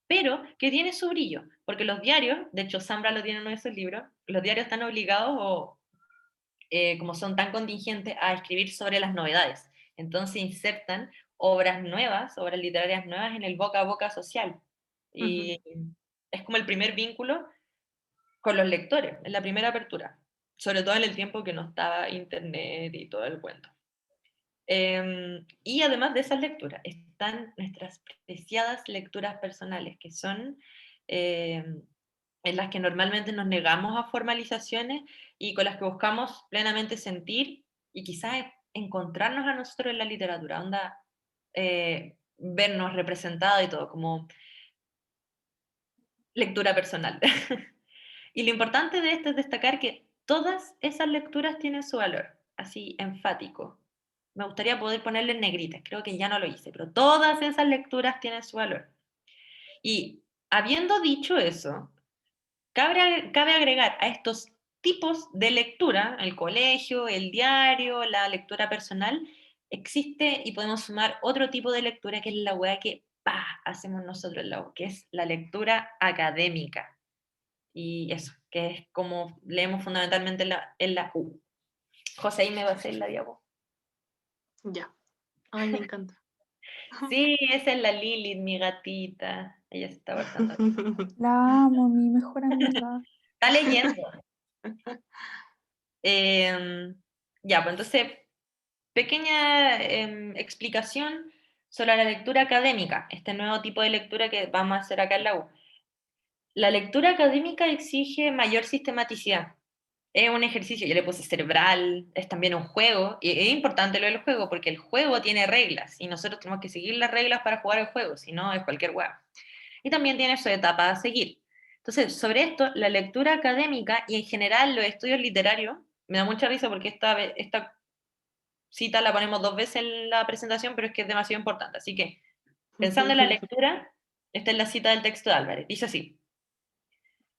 pero que tiene su brillo, porque los diarios, de hecho Zambra lo tiene en uno de sus libros, los diarios están obligados, o como son tan contingentes, a escribir sobre las novedades. Entonces insertan obras nuevas, obras literarias nuevas en el boca a boca social. Y es como el primer vínculo con los lectores, en la primera apertura, sobre todo en el tiempo que no estaba internet y todo el cuento. Y además de esas lecturas, están nuestras preciadas lecturas personales, que son en las que normalmente nos negamos a formalizaciones y con las que buscamos plenamente sentir y quizás encontrarnos a nosotros en la literatura, onda, vernos representados y todo, como lectura personal. Y lo importante de esto es destacar que todas esas lecturas tienen su valor, así enfático. Me gustaría poder ponerle en negritas, creo que ya no lo hice, pero todas esas lecturas tienen su valor. Y habiendo dicho eso, cabe agregar a estos tipos de lectura, el colegio, el diario, la lectura personal, existe y podemos sumar otro tipo de lectura que es la weá que hacemos nosotros en la U, que es la lectura académica. Y eso, que es como leemos fundamentalmente en la U. José, ahí me va a hacer la diapo. Ya. Ay, me encanta. Sí, esa es la Lilith, mi gatita. Ella se está abrazando. La amo, mi mejor amiga. Está leyendo. Ya, pues entonces, pequeña explicación sobre la lectura académica, este nuevo tipo de lectura que vamos a hacer acá en la U. La lectura académica exige mayor sistematicidad. Es un ejercicio, yo le puse cerebral, es también un juego, y es importante lo del juego, porque el juego tiene reglas, y nosotros tenemos que seguir las reglas para jugar el juego, si no es cualquier hueá. Y también tiene su etapa a seguir. Entonces, sobre esto, la lectura académica y en general los estudios literarios, me da mucha risa porque esta cita la ponemos 2 veces en la presentación, pero es que es demasiado importante. Así que, pensando en la lectura, esta es la cita del texto de Álvarez. Dice así: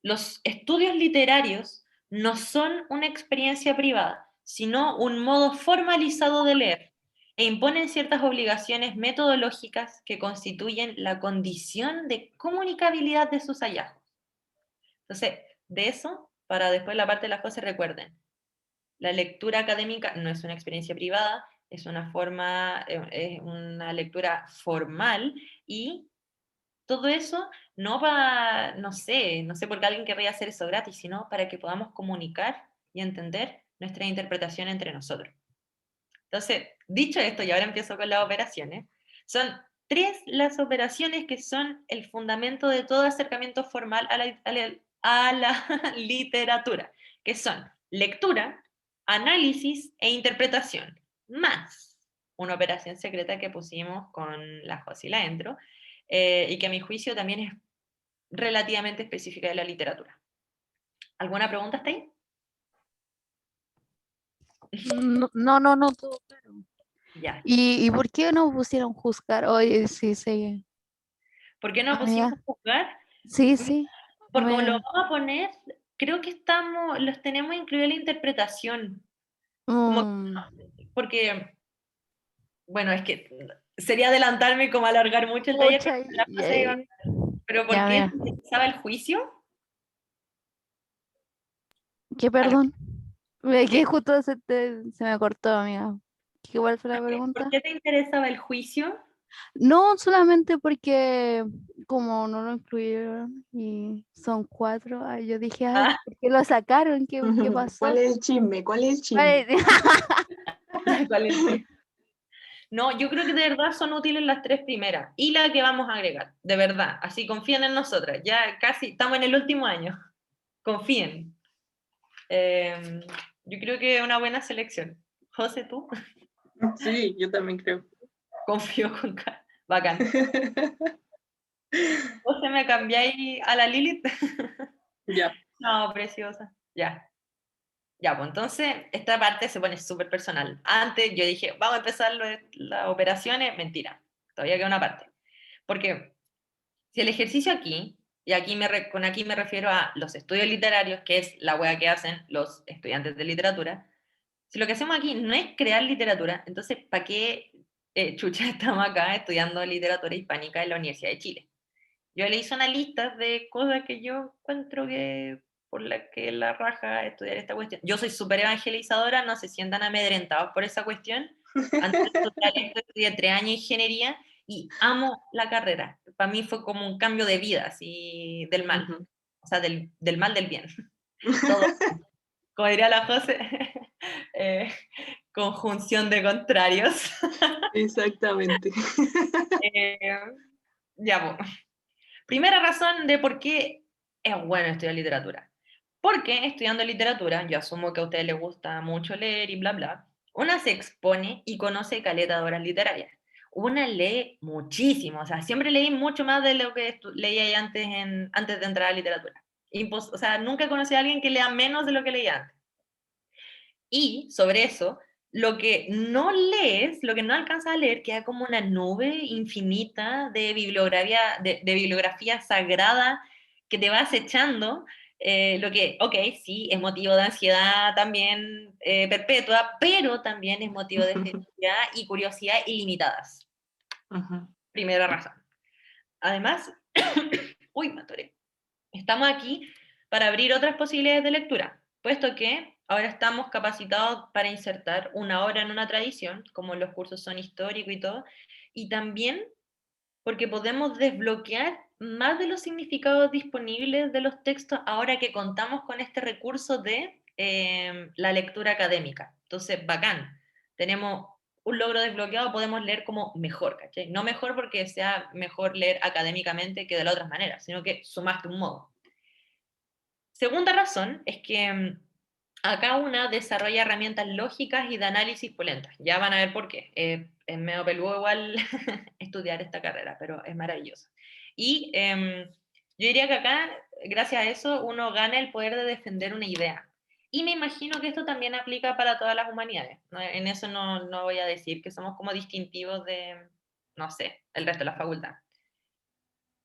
los estudios literarios no son una experiencia privada, sino un modo formalizado de leer, e imponen ciertas obligaciones metodológicas que constituyen la condición de comunicabilidad de sus hallazgos. Entonces, de eso, para después la parte de las cosas, recuerden, la lectura académica no es una experiencia privada, es una forma, es una lectura formal, y todo eso no para, no sé por qué alguien querría hacer eso gratis, sino para que podamos comunicar y entender nuestra interpretación entre nosotros. Entonces, dicho esto, y ahora empiezo con las operaciones, son 3 las operaciones que son el fundamento de todo acercamiento formal a la literatura, que son lectura, análisis e interpretación, más una operación secreta que pusimos con la Josi y la Entro, y que a mi juicio también es relativamente específica de la literatura. ¿Alguna pregunta hasta ahí? No, todo claro. Ya. ¿Y por qué no pusieron juzgar? Oye, sí, sí. ¿Por qué no Amiga. pusimos juzgar? Sí. Porque como lo Amiga. vamos a poner, creo que los tenemos incluido en la interpretación. Como, Mm, porque, bueno, es que sería adelantarme como alargar mucho el taller, pucha, pero, pero ¿por ya, qué mira. te interesaba el juicio? ¿Qué perdón? Ve que justo se me cortó, amiga. ¿Cuál fue la ¿Por pregunta? qué te interesaba el juicio? No, solamente porque como no lo incluyeron y son 4, ay, yo dije, ay, Ah, ¿por qué lo sacaron? ¿Qué pasó? ¿Cuál es el chisme? ¿Cuál es el chisme? Vale. ¿cuál es? No, yo creo que de verdad son útiles las 3 primeras y la que vamos a agregar, de verdad. Así confíen en nosotras, ya casi estamos en el último año. Confíen. Yo creo que es una buena selección. José, ¿tú? Sí, yo también creo. Confío con bacán. José, ¿me cambiáis a la Lilith? Ya. No, preciosa. Ya. Ya, pues entonces esta parte se pone súper personal. Antes yo dije, vamos a empezar las operaciones. Mentira, todavía queda una parte. Porque si el ejercicio aquí, y con aquí me refiero a los estudios literarios, que es la wea que hacen los estudiantes de literatura, si lo que hacemos aquí no es crear literatura, entonces ¿para qué chucha estamos acá estudiando literatura hispánica en la Universidad de Chile? Yo le hice una lista de cosas que yo encuentro que por la que la raja estudiar esta cuestión. Yo soy súper evangelizadora, no se sientan amedrentados por esa cuestión. Antes de estudiar esto, estudié 3 años de ingeniería y amo la carrera. Para mí fue como un cambio de vida, así, del mal. Ujú. O sea, del mal del bien. Todo. Como diría la José, conjunción de contrarios. Exactamente. Eh, ya, pues. Primera razón de por qué es bueno estudiar literatura. Porque estudiando literatura, yo asumo que a ustedes les gusta mucho leer y bla, bla, una se expone y conoce caleta de obras literarias. Una lee muchísimo, o sea, siempre leí mucho más de lo que leía antes, antes de entrar a literatura. O sea, nunca conocí a alguien que lea menos de lo que leía antes. Y sobre eso, lo que no lees, lo que no alcanzas a leer, queda como una nube infinita de bibliografía sagrada que te va acechando, lo que, ok, sí, es motivo de ansiedad también perpetua, pero también es motivo de felicidad y curiosidad ilimitadas. Ujú. Primera razón. Además, uy, me atoré. Estamos aquí para abrir otras posibilidades de lectura, puesto que ahora estamos capacitados para insertar una obra en una tradición, como los cursos son históricos y todo, y también porque podemos desbloquear más de los significados disponibles de los textos ahora que contamos con este recurso de la lectura académica. Entonces, bacán. Tenemos un logro desbloqueado, podemos leer como mejor, ¿cachai? No mejor porque sea mejor leer académicamente que de la otra manera, sino que sumaste un modo. Segunda razón es que acá una desarrolla herramientas lógicas y de análisis polentas. Ya van a ver por qué. Es medio peludo igual estudiar esta carrera, pero es maravilloso. Y yo diría que acá, gracias a eso, uno gana el poder de defender una idea. Y me imagino que esto también aplica para todas las humanidades. En eso no voy a decir que somos como distintivos de, no sé, el resto de la facultad.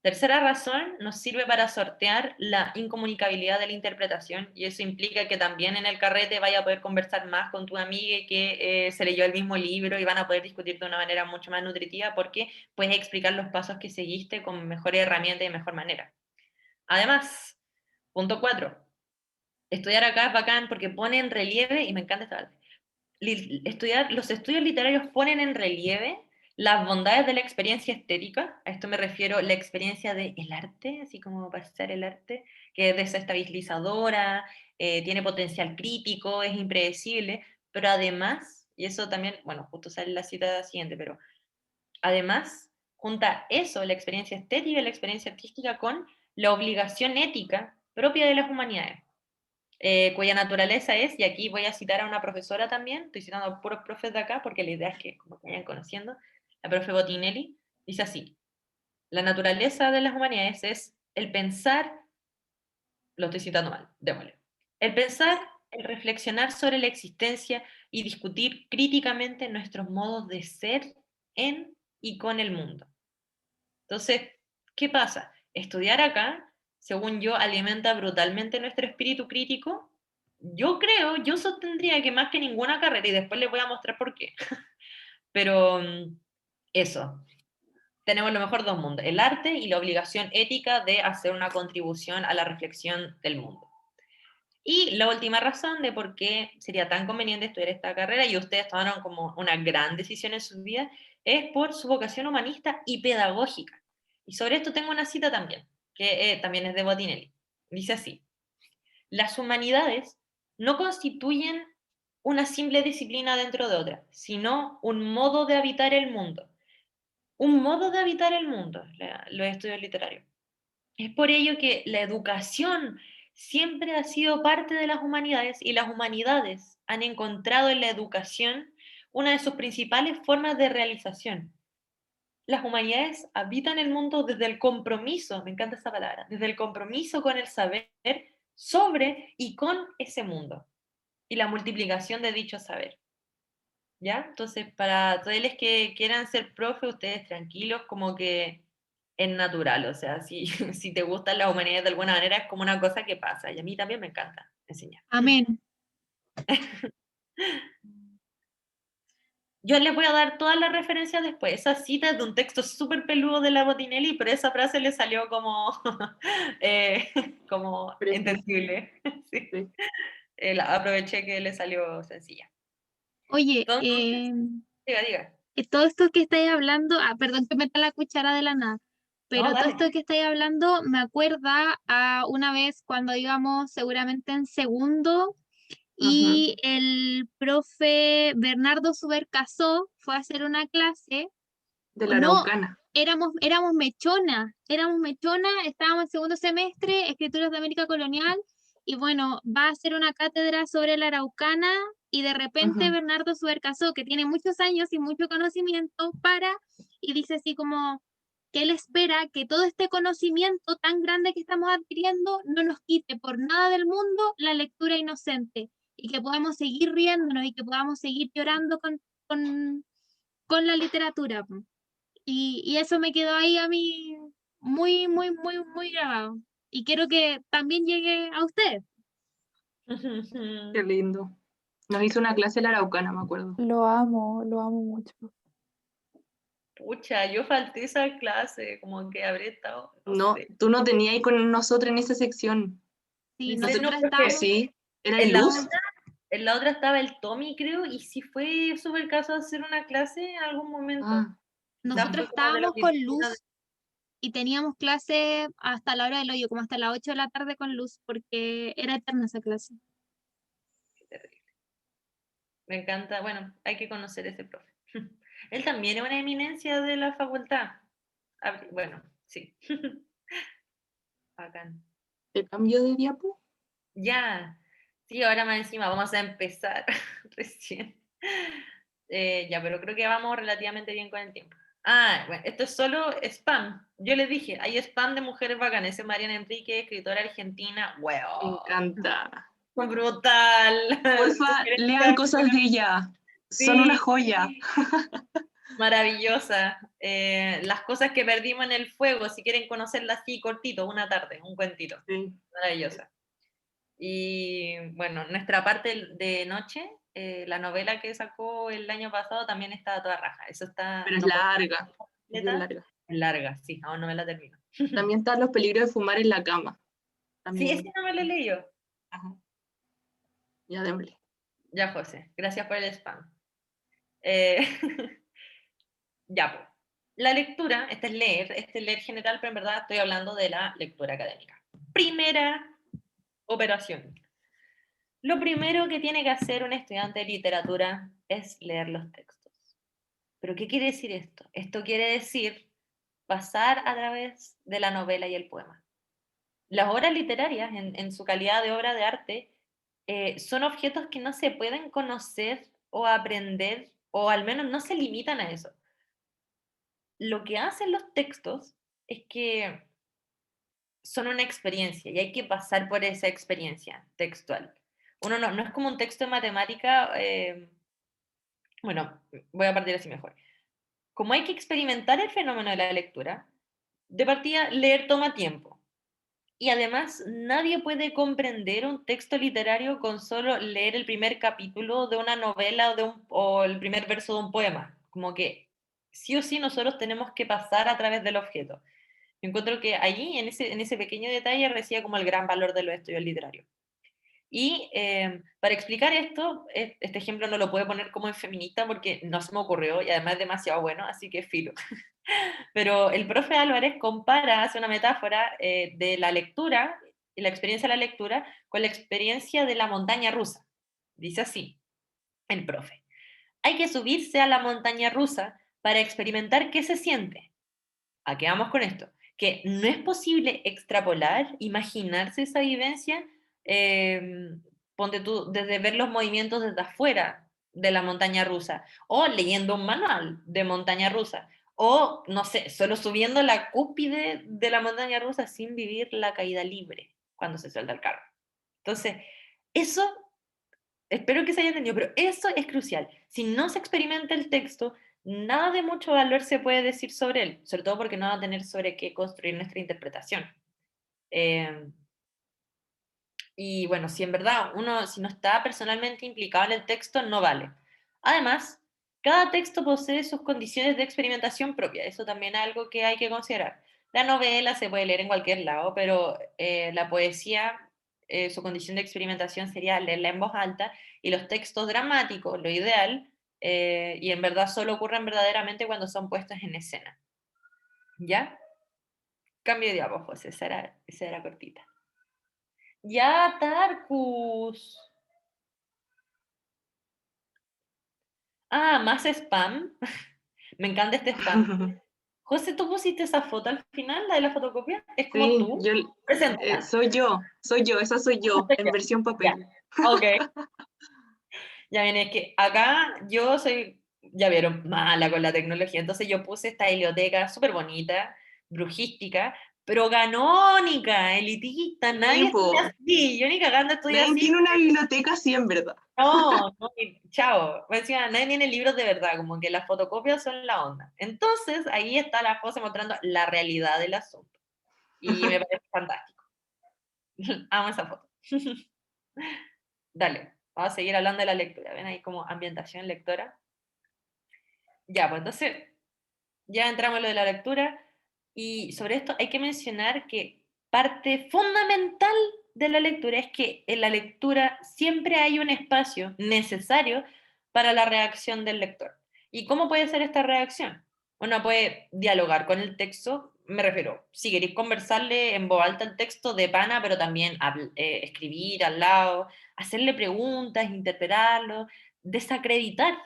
Tercera razón, nos sirve para sortear la incomunicabilidad de la interpretación y eso implica que también en el carrete vaya a poder conversar más con tu amiga que se leyó el mismo libro y van a poder discutir de una manera mucho más nutritiva porque puedes explicar los pasos que seguiste con mejores herramientas y de mejor manera. Además, punto 4, estudiar acá es bacán porque pone en relieve, y me encanta esta parte, los estudios literarios ponen en relieve las bondades de la experiencia estética, a esto me refiero la experiencia del arte, así como pasar el arte, que es desestabilizadora, tiene potencial crítico, es impredecible, pero además, y eso también, bueno, justo sale la cita siguiente, pero además junta eso, la experiencia estética y la experiencia artística, con la obligación ética propia de las humanidades. Cuya naturaleza es, y aquí voy a citar a una profesora también, estoy citando a puros profes de acá, porque la idea es que como que vayan conociendo, la profe Botinelli, dice así: la naturaleza de las humanidades es el pensar, lo estoy citando mal, démosle, el pensar, el reflexionar sobre la existencia y discutir críticamente nuestros modos de ser en y con el mundo. Entonces, ¿qué pasa? Estudiar acá, según yo, alimenta brutalmente nuestro espíritu crítico. Yo creo, yo sostendría que más que ninguna carrera, y después les voy a mostrar por qué. Pero eso, tenemos lo mejor de dos mundos, el arte y la obligación ética de hacer una contribución a la reflexión del mundo. Y la última razón de por qué sería tan conveniente estudiar esta carrera, y ustedes tomaron como una gran decisión en su vida, es por su vocación humanista y pedagógica. Y sobre esto tengo una cita también, que también es de Botinelli. Dice así: las humanidades no constituyen una simple disciplina dentro de otra, sino un modo de habitar el mundo. Un modo de habitar el mundo, los estudios literarios. Es por ello que la educación siempre ha sido parte de las humanidades y las humanidades han encontrado en la educación una de sus principales formas de realización. Las humanidades habitan el mundo desde el compromiso, me encanta esa palabra, desde el compromiso con el saber sobre y con ese mundo y la multiplicación de dicho saber. ¿Ya? Entonces, para todos los que quieran ser profe, ustedes tranquilos, como que es natural, o sea, si, si te gustan las humanidades de alguna manera, es como una cosa que pasa, y a mí también me encanta enseñar. Amén. Yo les voy a dar todas las referencias después. Esa cita es de un texto súper peludo de la Bottinelli, pero esa frase le salió como, eh, como Precisa. entendible. Sí. Sí. Aproveché que le salió sencilla. Oye, Entonces, diga. todo esto que estáis hablando, perdón que meta la cuchara de la nada, pero No, todo dale. esto que estáis hablando me acuerda a una vez cuando íbamos seguramente en segundo y el profe Bernardo Subercasó fue a hacer una clase. De la No, Araucana. éramos mechona, estábamos en segundo semestre, Escrituras de América Colonial, y bueno, va a hacer una cátedra sobre la Araucana, y de repente Ujú. Bernardo Subercasó, que tiene muchos años y mucho conocimiento, y dice así como que él espera que todo este conocimiento tan grande que estamos adquiriendo no nos quite por nada del mundo la lectura inocente, y que podamos seguir riéndonos y que podamos seguir llorando con la literatura. Y eso me quedó ahí a mí muy, muy, muy, muy grabado. Y quiero que también llegue a usted. Qué lindo. Nos hizo una clase de la Araucana, me acuerdo. Lo amo mucho. Pucha, yo falté esa clase, como que habré estado, no No, sé. tú no tenías ahí con nosotros en esa sección. Sí, No sé, no, nosotros porque estábamos, Sí, era en la luz. en la otra estaba el Tommy, creo, y sí fue súper caso a hacer una clase en algún momento. Ah, Quizás nosotros fue como de la estábamos con oficina luz y teníamos clase hasta la hora del hoyo, como hasta las 8 de la tarde con luz, porque era eterna esa clase. terrible. Me encanta, bueno, hay que conocer a ese profe. Él también es una eminencia de la facultad. Bueno, sí. Bacán. ¿te cambio de diapo? Ya, sí, ahora más encima vamos a empezar recién. Ya, pero creo que vamos relativamente bien con el tiempo. Bueno, esto es solo spam. Yo les dije, hay spam de mujeres bacanas. Ese es Mariana Enrique, escritora argentina. Me ¡Wow! encanta. Brutal. Porfa, lean Sugerencia, cosas de ella. Son una sí, joya. maravillosa. Las cosas que perdimos en el fuego, si quieren conocerla así, cortito, una tarde, un cuentito. Sí. Maravillosa. Y bueno, nuestra parte de noche, la novela que sacó el año pasado también está a toda raja. Eso está, Pero es no puedo larga. Es bien completa, larga. es larga, sí, aún no me la termino. También están los peligros de fumar en la cama. Sí, ese También. no me lo he leído. Ajá. Ya démosle. Ya, José, gracias por el spam. Eh, ya, pues. La lectura, este es leer general, pero en verdad estoy hablando de la lectura académica. Primera operación. Lo primero que tiene que hacer un estudiante de literatura es leer los textos. ¿Pero qué quiere decir esto? Esto quiere decir pasar a través de la novela y el poema. Las obras literarias, en su calidad de obra de arte, son objetos que no se pueden conocer o aprender, o al menos no se limitan a eso. Lo que hacen los textos es que son una experiencia y hay que pasar por esa experiencia textual. Uno no es como un texto de matemática, bueno, voy a partir así mejor. Como hay que experimentar el fenómeno de la lectura, de partida leer toma tiempo. Y además, nadie puede comprender un texto literario con solo leer el primer capítulo de una novela o el primer verso de un poema. Como que sí o sí nosotros tenemos que pasar a través del objeto. Yo encuentro que allí, en ese pequeño detalle, reside como el gran valor de los estudios literarios. Y para explicar esto, este ejemplo no lo puedo poner como en feminista porque no se me ocurrió y además es demasiado bueno, así que filo. Pero el profe Álvarez hace una metáfora de la lectura y la experiencia de la lectura con la experiencia de la montaña rusa. Dice así, el profe. Hay que subirse a la montaña rusa para experimentar qué se siente. ¿A qué vamos con esto? Que no es posible extrapolar, imaginarse esa vivencia, ponte tú, desde ver los movimientos desde afuera de la montaña rusa, o leyendo un manual de montaña rusa, o, no sé, solo subiendo la cúspide de la montaña rusa sin vivir la caída libre cuando se suelta el carro. Entonces, eso, espero que se haya entendido, pero eso es crucial. Si no se experimenta el texto, nada de mucho valor se puede decir sobre él, sobre todo porque no va a tener sobre qué construir nuestra interpretación. Eh, y bueno, si en verdad uno, si no está personalmente implicado en el texto, no vale. Además, Cada texto posee sus condiciones de experimentación propia, eso también es algo que hay que considerar. La novela se puede leer en cualquier lado, pero la poesía, su condición de experimentación sería leerla en voz alta, y los textos dramáticos, lo ideal, y en verdad solo ocurren verdaderamente cuando son puestos en escena. ¿Ya? Cambio de diálogo, José, esa era cortita. Ya, Tarkus. Ah, más spam. Me encanta este spam. José, ¿tú pusiste esa foto al final, la de la fotocopia? ¿Es como Sí, tú? Preséntala. soy yo, esa soy yo, en versión papel. Ok. Ya ven, es que acá yo soy, ya vieron, mala con la tecnología, entonces yo puse esta biblioteca súper bonita, brujística, pero canónica, elitista, nadie po. estudia así, yo ni cagando estoy Nadie así. tiene una biblioteca así, en verdad. No, no, chao. Me decía, nadie tiene libros de verdad, como que las fotocopias son la onda. Entonces, ahí está la José mostrando la realidad del asunto. Y me parece fantástico. Amo esa foto. Dale, vamos a seguir hablando de la lectura. ¿Ven ahí como ambientación lectora? Ya, pues entonces, ya entramos en lo de la lectura. Y sobre esto hay que mencionar que parte fundamental de la lectura es que en la lectura siempre hay un espacio necesario para la reacción del lector. ¿Y cómo puede ser esta reacción? Uno puede dialogar con el texto, me refiero, si queréis conversarle en voz alta el texto de pana, pero también escribir al lado, hacerle preguntas, interpretarlo, desacreditar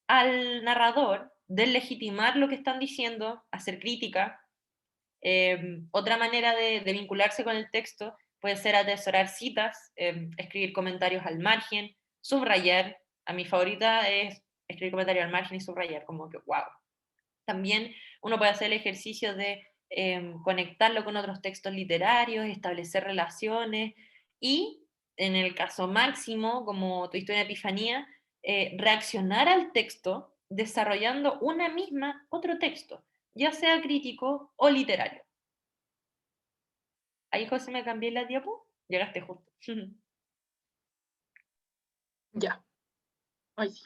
al narrador, deslegitimar lo que están diciendo, hacer crítica. Otra manera de vincularse con el texto puede ser atesorar citas, escribir comentarios al margen, subrayar. A mi favorita es escribir comentarios al margen y subrayar, como que wow. También uno puede hacer el ejercicio de conectarlo con otros textos literarios, establecer relaciones y, en el caso máximo, como tu historia de Epifanía, reaccionar al texto desarrollando una misma otro texto, ya sea crítico o literario. Ahí, José, me cambié la diapo. Llegaste justo. Ya. Ay, sí.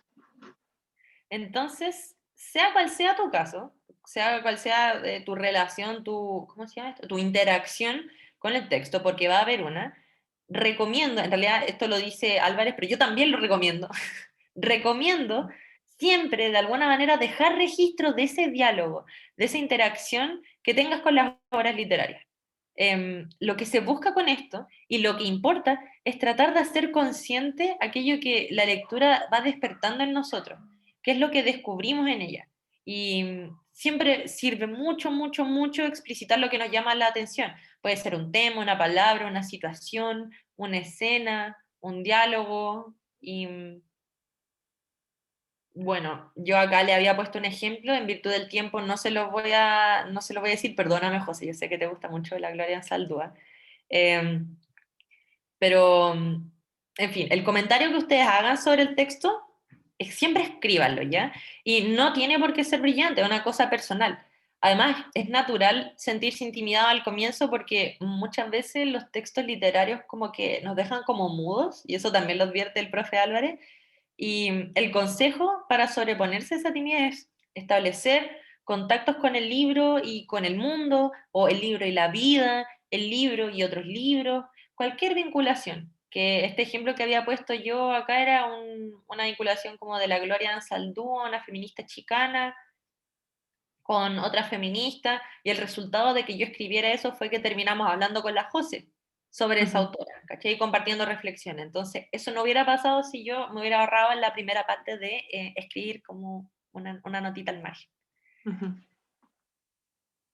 Entonces, sea cual sea tu caso, sea cual sea tu relación, ¿cómo se llama esto? Tu interacción con el texto, porque va a haber una, recomiendo, en realidad esto lo dice Álvarez, pero yo también lo recomiendo, recomiendo siempre de alguna manera dejar registro de ese diálogo, de esa interacción que tengas con las obras literarias. Lo que se busca con esto y lo que importa es tratar de hacer consciente aquello que la lectura va despertando en nosotros, qué es lo que descubrimos en ella. Y siempre sirve mucho, mucho, mucho explicitar lo que nos llama la atención. Puede ser un tema, una palabra, una situación, una escena, un diálogo. Y bueno, yo acá le había puesto un ejemplo, en virtud del tiempo no se lo voy a decir, perdóname José, yo sé que te gusta mucho la Gloria en Saldúa. Pero, en fin, el comentario que ustedes hagan sobre el texto, siempre escríbanlo, ¿ya? Y no tiene por qué ser brillante, es una cosa personal. Además, es natural sentirse intimidado al comienzo porque muchas veces los textos literarios como que nos dejan como mudos, y eso también lo advierte el profe Álvarez. Y el consejo para sobreponerse a esa timidez es establecer contactos con el libro y con el mundo, o el libro y la vida, el libro y otros libros, cualquier vinculación. Que este ejemplo que había puesto yo acá era una vinculación como de la Gloria Anzaldúa, una feminista chicana, con otra feminista, y el resultado de que yo escribiera eso fue que terminamos hablando con la José sobre esa autora, ¿cachai? Y compartiendo reflexiones. Entonces, eso no hubiera pasado si yo me hubiera ahorrado en la primera parte de escribir como una notita al margen.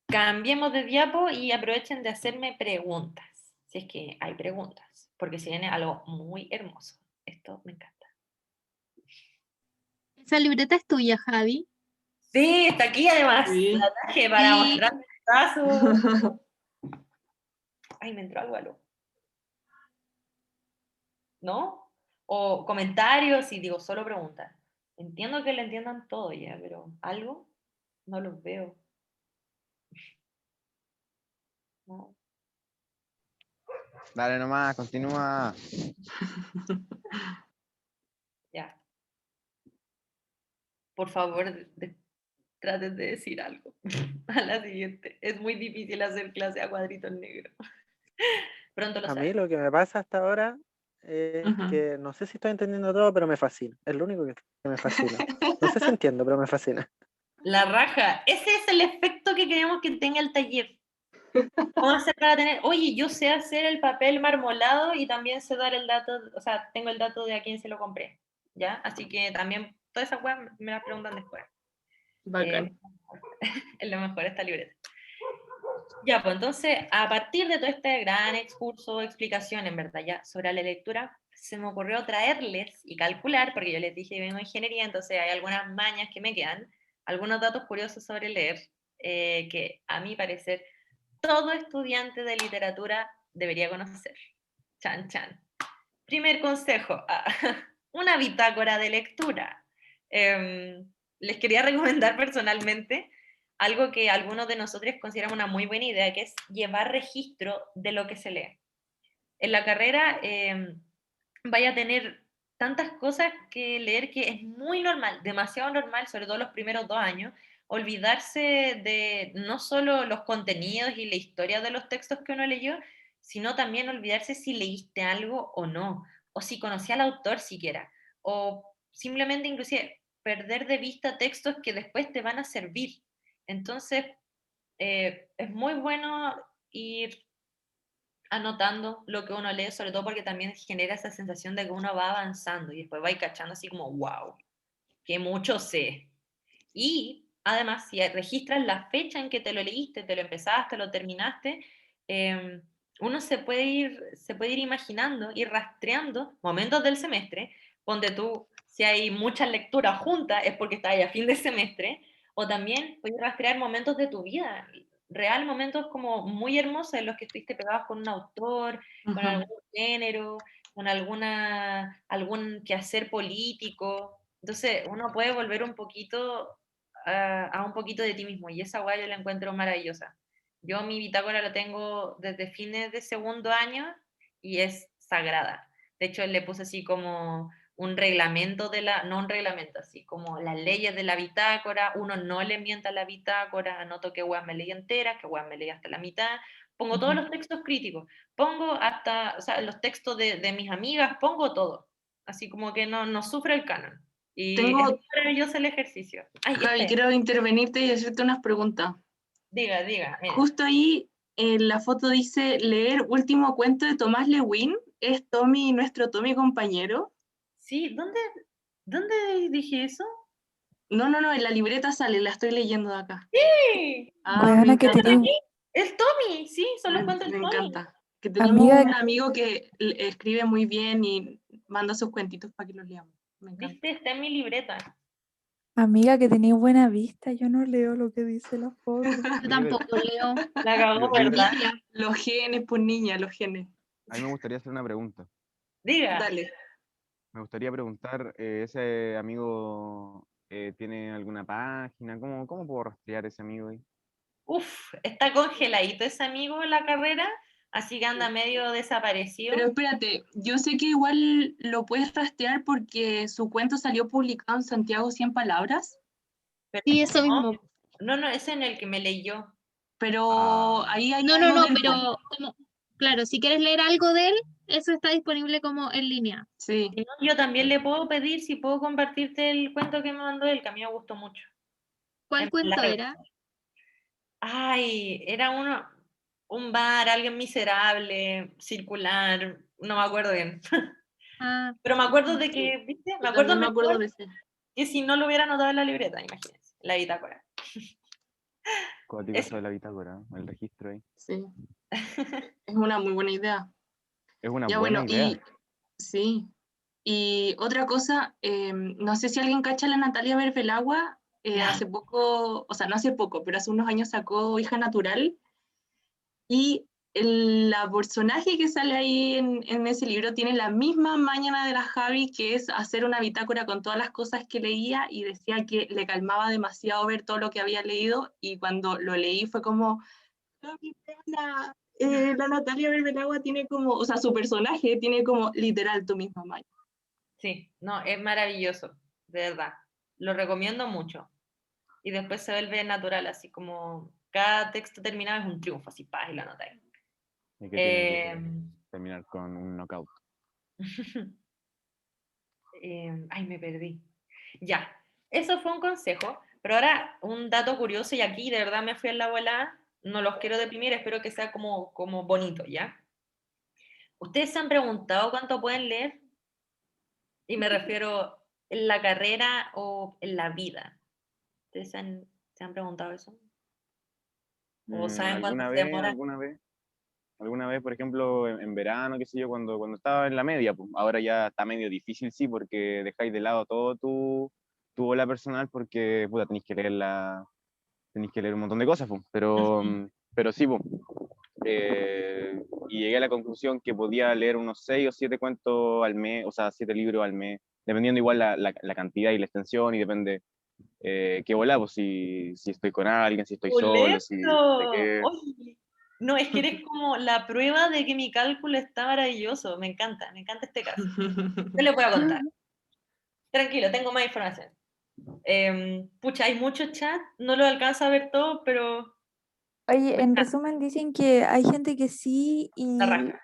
Cambiemos de diapo y aprovechen de hacerme preguntas, si es que hay preguntas, porque se viene algo muy hermoso. Esto me encanta. Esa libreta es tuya, Javi. Sí, está aquí además. Sí. La traje para Y- mostrar el caso. Ay, me entró algo. ¿No? O comentarios y digo, solo preguntas. Entiendo que le entiendan todo ya, pero algo no los veo. No. Dale nomás, continúa. Ya. por favor, traten de decir algo a la siguiente. Es muy difícil hacer clase a cuadritos negros. Pronto lo A mí sabré. lo que me pasa hasta ahora es Ujú. que no sé si estoy entendiendo todo, pero me fascina. Es lo único que me fascina. No sé si entiendo, pero me fascina. La raja. Ese es el efecto que queremos que tenga el taller. ¿Cómo hacer para tener? Oye, yo sé hacer el papel marmolado y también sé dar el dato, o sea, tengo el dato de a quién se lo compré, ¿ya? Así que también todas esas cosas me las preguntan después. Bacán. Es lo mejor esta libreta. Ya, pues entonces, a partir de todo este gran excurso, explicación, en verdad, ya sobre la lectura, se me ocurrió traerles y calcular, porque yo les dije que vengo de ingeniería, entonces hay algunas mañas que me quedan, algunos datos curiosos sobre leer, que a mi parecer todo estudiante de literatura debería conocer. Chan, chan. Primer consejo, una bitácora de lectura. Les quería recomendar personalmente algo que algunos de nosotros consideramos una muy buena idea, que es llevar registro de lo que se lee. En la carrera vaya a tener tantas cosas que leer que es muy normal, demasiado normal, sobre todo los primeros 2 años, olvidarse de no solo los contenidos y la historia de los textos que uno leyó, sino también olvidarse si leíste algo o no, o si conocía al autor siquiera, o simplemente inclusive perder de vista textos que después te van a servir. Entonces, es muy bueno ir anotando lo que uno lee, sobre todo porque también genera esa sensación de que uno va avanzando y después va a ir cachando así como, wow, que mucho sé. Y además, si registras la fecha en que te lo leíste, te lo empezaste, lo terminaste, uno se puede ir imaginando, ir rastreando momentos del semestre, donde tú, si hay muchas lecturas juntas, es porque estás ahí a fin de semestre, o también puedes rastrear momentos de tu vida, real momentos como muy hermosos en los que estuviste pegados con un autor, con Ujú. algún género, con algún quehacer político. Entonces, uno puede volver un poquito a un poquito de ti mismo, y esa guay yo la encuentro maravillosa. Yo mi bitácora la tengo desde fines de segundo año y es sagrada. De hecho, le puse así como un reglamento no un reglamento, así como las leyes de la bitácora, uno no le mienta a la bitácora, anoto qué weas me leí entera, qué weas me leí hasta la mitad, pongo todos Ujú. los textos críticos, pongo hasta, o sea, los textos de mis amigas, pongo todo, así como que no sufre el canon. Y es Tengo, maravilloso el ejercicio. Ay, Javi, quiero intervenirte y hacerte unas preguntas. diga, mire. Justo ahí en la foto dice leer último cuento de Tomás Lewin. ¿Es Tommy, nuestro Tommy compañero? Sí, ¿dónde dije eso? No, en la libreta sale, la estoy leyendo de acá. Sí, Ah, me Weona, que encanta. tenía, el Tommy, sí, son los cuentos Me del Tommy. encanta. Que tenemos amiga, un amigo que escribe muy bien y manda sus cuentitos para que los leamos. Me encanta. ¿Viste? Está en mi libreta. amiga que tenía buena vista, yo no leo lo que dice la foto. Yo tampoco leo. La cagó, Yo creo- ¿verdad? Biblia. Los genes, pues niña, los genes. A mí me gustaría hacer una pregunta. Diga. Dale. Me gustaría preguntar, ¿ese amigo tiene alguna página? ¿Cómo puedo rastrear ese amigo ahí? Uf, está congeladito ese amigo en la carrera, así que anda medio desaparecido. Pero espérate, yo sé que igual lo puedes rastrear porque su cuento salió publicado en Santiago 100 palabras, Pero Sí, eso mismo. no, ese es en el que me leyó. pero Ah, ahí hay No, algo del pero como, claro, si quieres leer algo de él, eso está disponible como en línea. Sí. Si no, yo también le puedo pedir si puedo compartirte el cuento que me mandó él, que a mí me gustó mucho. ¿Cuál Es cuento largo. era? Ay, era un bar, alguien miserable, circular, no me acuerdo bien. Ah, Pero me acuerdo de Sí, que, ¿viste? Me yo acuerdo también me acuerdo mejor de ese. que si no lo hubiera anotado en la libreta, imagínense, la bitácora. cuático Eso. eso de la bitácora, el registro ahí. Sí, es una muy buena idea. Es una Ya buena bueno, idea. y sí. Y otra cosa, no sé si alguien cacha a la Natalia Berbelagua, hace poco, o sea, no hace poco, pero hace unos años sacó Hija Natural. Y la personaje que sale ahí en ese libro tiene la misma mañana de la Javi, que es hacer una bitácora con todas las cosas que leía y decía que le calmaba demasiado ver todo lo que había leído y cuando lo leí fue como, Javi, vean, la Natalia Berbelagua tiene como, o sea, su personaje tiene como literal tu misma mañana. Sí, no, es maravilloso, de verdad. lo recomiendo mucho. Y después se vuelve natural, así como cada texto terminado es un triunfo, así paz y la notáis. Y que tiene que terminar con un knockout. Ay, me perdí. Ya, eso fue un consejo, pero ahora un dato curioso, y aquí de verdad me fui en la volada, no los quiero deprimir, espero que sea como bonito, ¿ya? ¿Ustedes se han preguntado cuánto pueden leer? Y me refiero en la carrera o en la vida. ¿Ustedes se han preguntado eso? ¿O saben cuánto se demora? Alguna vez, por ejemplo, en verano, qué sé yo, cuando estaba en la media, pues, ahora ya está medio difícil, sí, porque dejáis de lado todo tu bola personal porque, puta, tenéis que leer un montón de cosas, pues, pero sí, pues, y llegué a la conclusión que podía leer unos 6 o 7 cuentos al mes, o sea, 7 libros al mes, dependiendo igual la cantidad y la extensión, y depende qué bola, pues si estoy con alguien, si estoy solo, de qué... Oye, no, es que eres como la prueba de que mi cálculo está maravilloso. Me encanta este caso. Yo les voy a contar. Tranquilo, tengo más información. Pucha, hay mucho chat, no lo alcanzo a ver todo, pero Oye, en resumen dicen que hay gente que sí la y raja.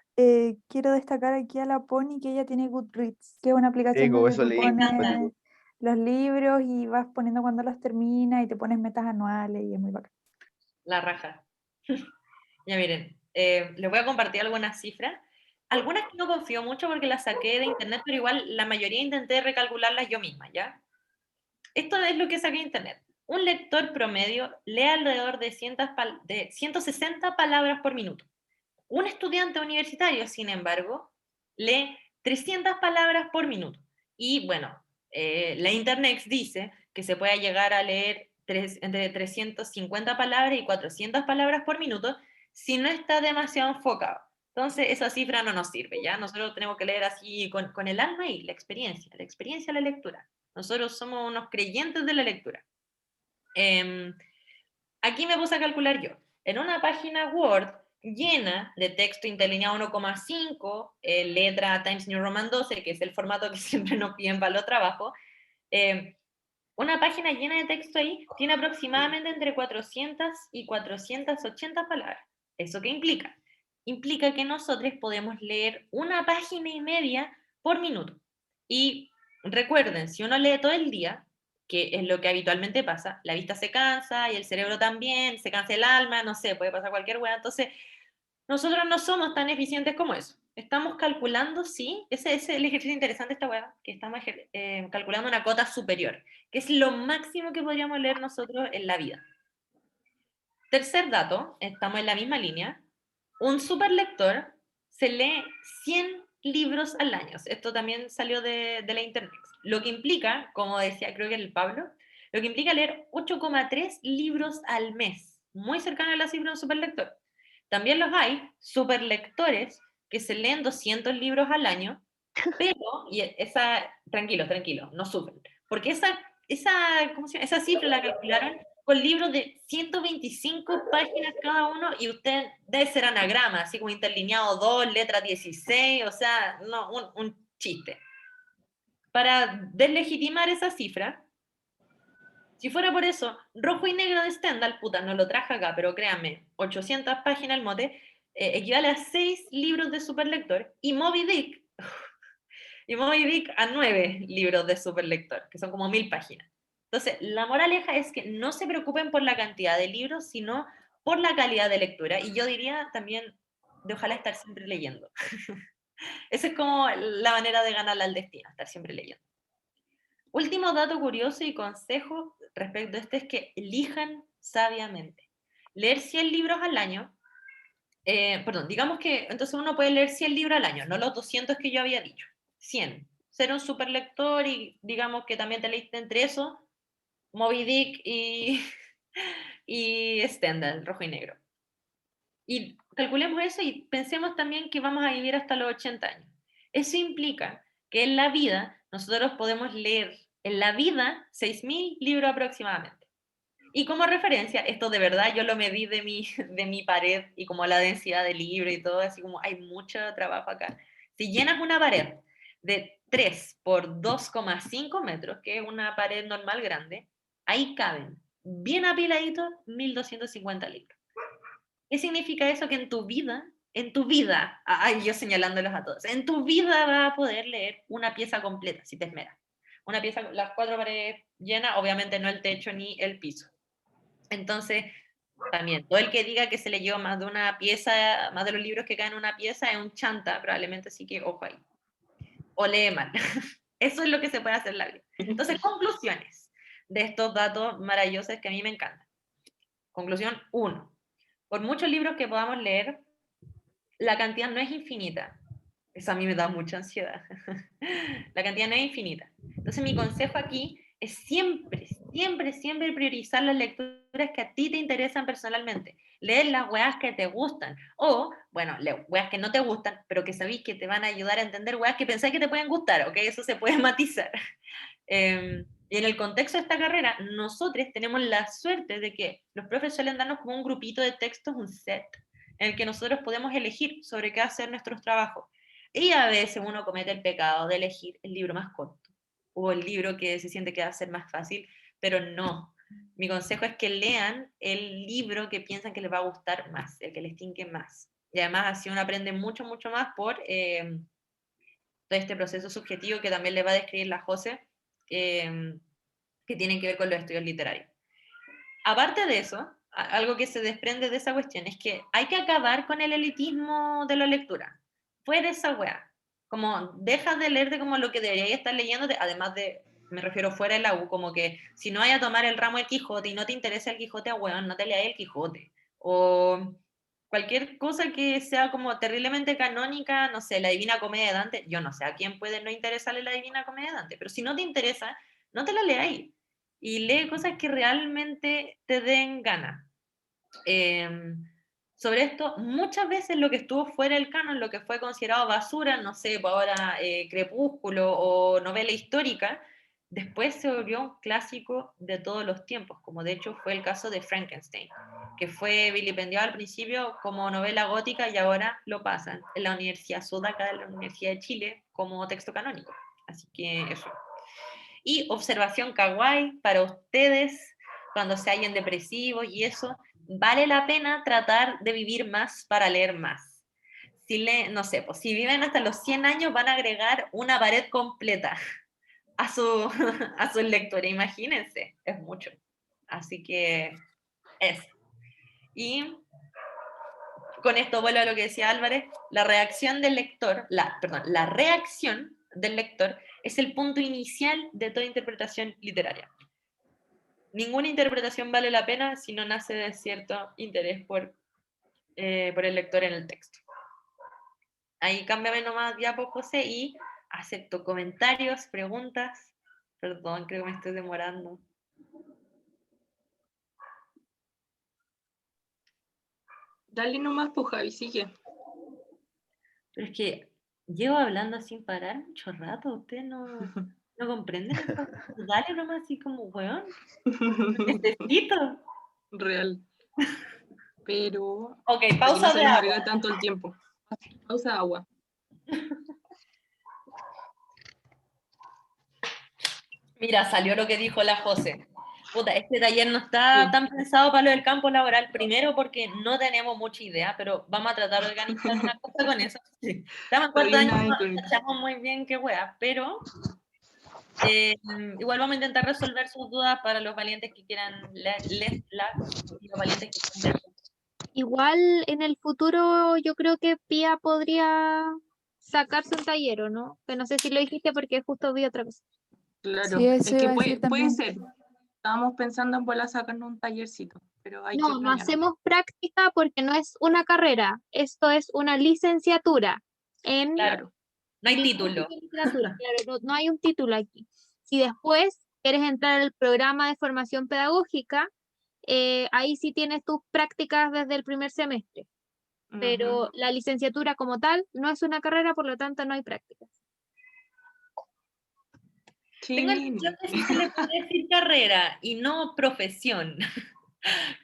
quiero destacar aquí a la Pony que ella tiene Goodreads, que es una aplicación Ego, donde eso tú leí, pones los libros y vas poniendo cuando los terminas y te pones metas anuales y es muy bacán. La raja. Ya miren, les voy a compartir algunas cifras. Algunas que no confío mucho porque las saqué de internet, pero igual la mayoría intenté recalcularlas yo misma, ¿ya? Esto es lo que saqué de internet. Un lector promedio lee alrededor de 160 palabras por minuto. Un estudiante universitario, sin embargo, lee 300 palabras por minuto. Y bueno, la Internet dice que se puede llegar a leer entre 350 palabras y 400 palabras por minuto si no está demasiado enfocado. Entonces, esa cifra no nos sirve, ¿ya? Nosotros tenemos que leer así con el alma y la experiencia de la lectura. Nosotros somos unos creyentes de la lectura. Aquí me puse a calcular yo. En una página Word llena de texto interlineado 1,5, letra Times New Roman 12, que es el formato que siempre nos piden para los trabajos, una página llena de texto ahí tiene aproximadamente entre 400 y 480 palabras. ¿Eso qué implica? Implica que nosotros podemos leer una página y media por minuto. Y recuerden, si uno lee todo el día, que es lo que habitualmente pasa, la vista se cansa y el cerebro también, se cansa el alma, no sé, puede pasar cualquier hueá. Entonces, nosotros no somos tan eficientes como eso. Estamos calculando, sí, ese es el ejercicio interesante de esta hueá, que estamos calculando una cota superior, que es lo máximo que podríamos leer nosotros en la vida. Tercer dato, estamos en la misma línea. Un superlector se lee 100 libros al año. Esto también salió de la internet. Lo que implica, como decía creo que el Pablo, lo que implica leer 8,3 libros al mes. Muy cercano a la cifra de un superlector. También los hay superlectores que se leen 200 libros al año, pero, tranquilo, no sufren, porque esa cifra la calcularon con libros de 125 páginas cada uno y usted debe ser anagrama, así como interlineado 2, letra 16, o sea, no, un chiste. Para deslegitimar esa cifra, si fuera por eso, Rojo y Negro de Stendhal, puta, no lo traje acá, pero créanme, 800 páginas el mote, equivale a 6 libros de superlector, y Moby Dick a 9 libros de superlector, que son como 1000 páginas. Entonces, la moraleja es que no se preocupen por la cantidad de libros, sino por la calidad de lectura. Y yo diría también de ojalá estar siempre leyendo. Esa es como la manera de ganarle al destino, estar siempre leyendo. Último dato curioso y consejo respecto a este es que elijan sabiamente. Leer 100 libros al año, digamos que entonces uno puede leer 100 libros al año, no los 200 que yo había dicho, 100. Ser un superlector y digamos que también te leíste entre eso, Moby Dick y Stendhal, Rojo y Negro. Y calculemos eso y pensemos también que vamos a vivir hasta los 80 años. Eso implica que en la vida nosotros podemos leer en la vida 6.000 libros aproximadamente. Y como referencia, esto de verdad yo lo medí de mi pared y como la densidad de libros y todo, así como hay mucho trabajo acá. Si llenas una pared de 3 por 2,5 metros, que es una pared normal grande, ahí caben, bien apiladitos, 1250 libros. ¿Qué significa eso? Que en tu vida, ay, yo señalándolos a todos, en tu vida vas a poder leer una pieza completa, si te esmeras. Una pieza, las 4 paredes llenas, obviamente no el techo ni el piso. Entonces, también, todo el que diga que se leyó más de una pieza, más de los libros que caen en una pieza, es un chanta, probablemente, así que ojo ahí. O lee mal. Eso es lo que se puede hacer en la vida. Entonces, conclusiones de estos datos maravillosos que a mí me encantan. Conclusión 1. Por muchos libros que podamos leer, la cantidad no es infinita. Eso a mí me da mucha ansiedad. La cantidad no es infinita. Entonces, mi consejo aquí es siempre, siempre, siempre priorizar las lecturas que a ti te interesan personalmente. Leer las weas que te gustan. O, bueno, weas que no te gustan, pero que sabéis que te van a ayudar a entender weas que pensáis que te pueden gustar, ¿ok? Eso se puede matizar. Y en el contexto de esta carrera, nosotros tenemos la suerte de que los profes suelen darnos como un grupito de textos, un set, en el que nosotros podemos elegir sobre qué hacer nuestros trabajos. Y a veces uno comete el pecado de elegir el libro más corto o el libro que se siente que va a ser más fácil, pero no. Mi consejo es que lean el libro que piensan que les va a gustar más, el que les tinque más. Y además así uno aprende mucho, mucho más por todo este proceso subjetivo que también le va a describir la José, que tienen que ver con los estudios literarios. Aparte de eso, algo que se desprende de esa cuestión es que hay que acabar con el elitismo de la lectura. Fuera esa weá. Como dejas de leerte como lo que deberías estar leyendo, además de, me refiero fuera de la U, como que si no hay a tomar el ramo del Quijote y no te interesa el Quijote, weón, no te leas el Quijote. O cualquier cosa que sea como terriblemente canónica, no sé, la Divina Comedia de Dante, yo no sé a quién puede no interesarle la Divina Comedia de Dante, pero si no te interesa, no te la leáis. Y lee cosas que realmente te den ganas. Sobre esto, muchas veces lo que estuvo fuera del canon, lo que fue considerado basura, no sé, pues ahora Crepúsculo o novela histórica, después se volvió un clásico de todos los tiempos, como de hecho fue el caso de Frankenstein, que fue vilipendiado al principio como novela gótica y ahora lo pasan en la Universidad Sudaca de la Universidad de Chile como texto canónico. Así que eso. Y observación kawaii para ustedes cuando se hallen depresivos y eso, vale la pena tratar de vivir más para leer más. No sé, pues si viven hasta los 100 años van a agregar una pared completa a su lectura, imagínense, es mucho. Así que eso. Y con esto vuelvo a lo que decía Álvarez, la reacción del lector, la reacción del lector es el punto inicial de toda interpretación literaria. Ninguna interpretación vale la pena si no nace de cierto interés por el lector en el texto. Ahí cámbiame nomás diapo, José, y acepto comentarios, preguntas. Perdón, creo que me estoy demorando. Dale nomás, pues Javi, sigue. Pero es que llevo hablando sin parar mucho rato, usted no comprende. Dale nomás así como, weón, necesito. Real. Pero... Ok, para que pausa no se de nos agua. alargue tanto el tiempo. Pausa de agua. Mira, salió lo que dijo la José. Puta, este taller no está Sí. tan pensado para lo del campo laboral, primero porque no tenemos mucha idea, pero vamos a tratar de organizar una cosa con eso. Sí. Estamos en cuarto año, no sabemos muy bien qué wea, pero igual vamos a intentar resolver sus dudas para los valientes que quieran y los valientes que quieran leer. Igual en el futuro yo creo que Pía podría sacarse un taller, ¿o no? Que no sé si lo dijiste porque justo vi otra cosa. Claro, Sí, es eso que iba a puede decir también. ser. Estábamos pensando en volver a sacarnos un tallercito, pero hay que No, no planearlo. hacemos práctica porque no es una carrera, esto es una licenciatura en Claro, no hay lingüística título. y literatura. Claro, no hay un título aquí. Si después quieres entrar al programa de formación pedagógica, ahí sí tienes tus prácticas desde el primer semestre. Pero Ujú. la licenciatura como tal no es una carrera, por lo tanto no hay prácticas. Tengo la Sí, impresión que sí se le puede decir carrera y no profesión.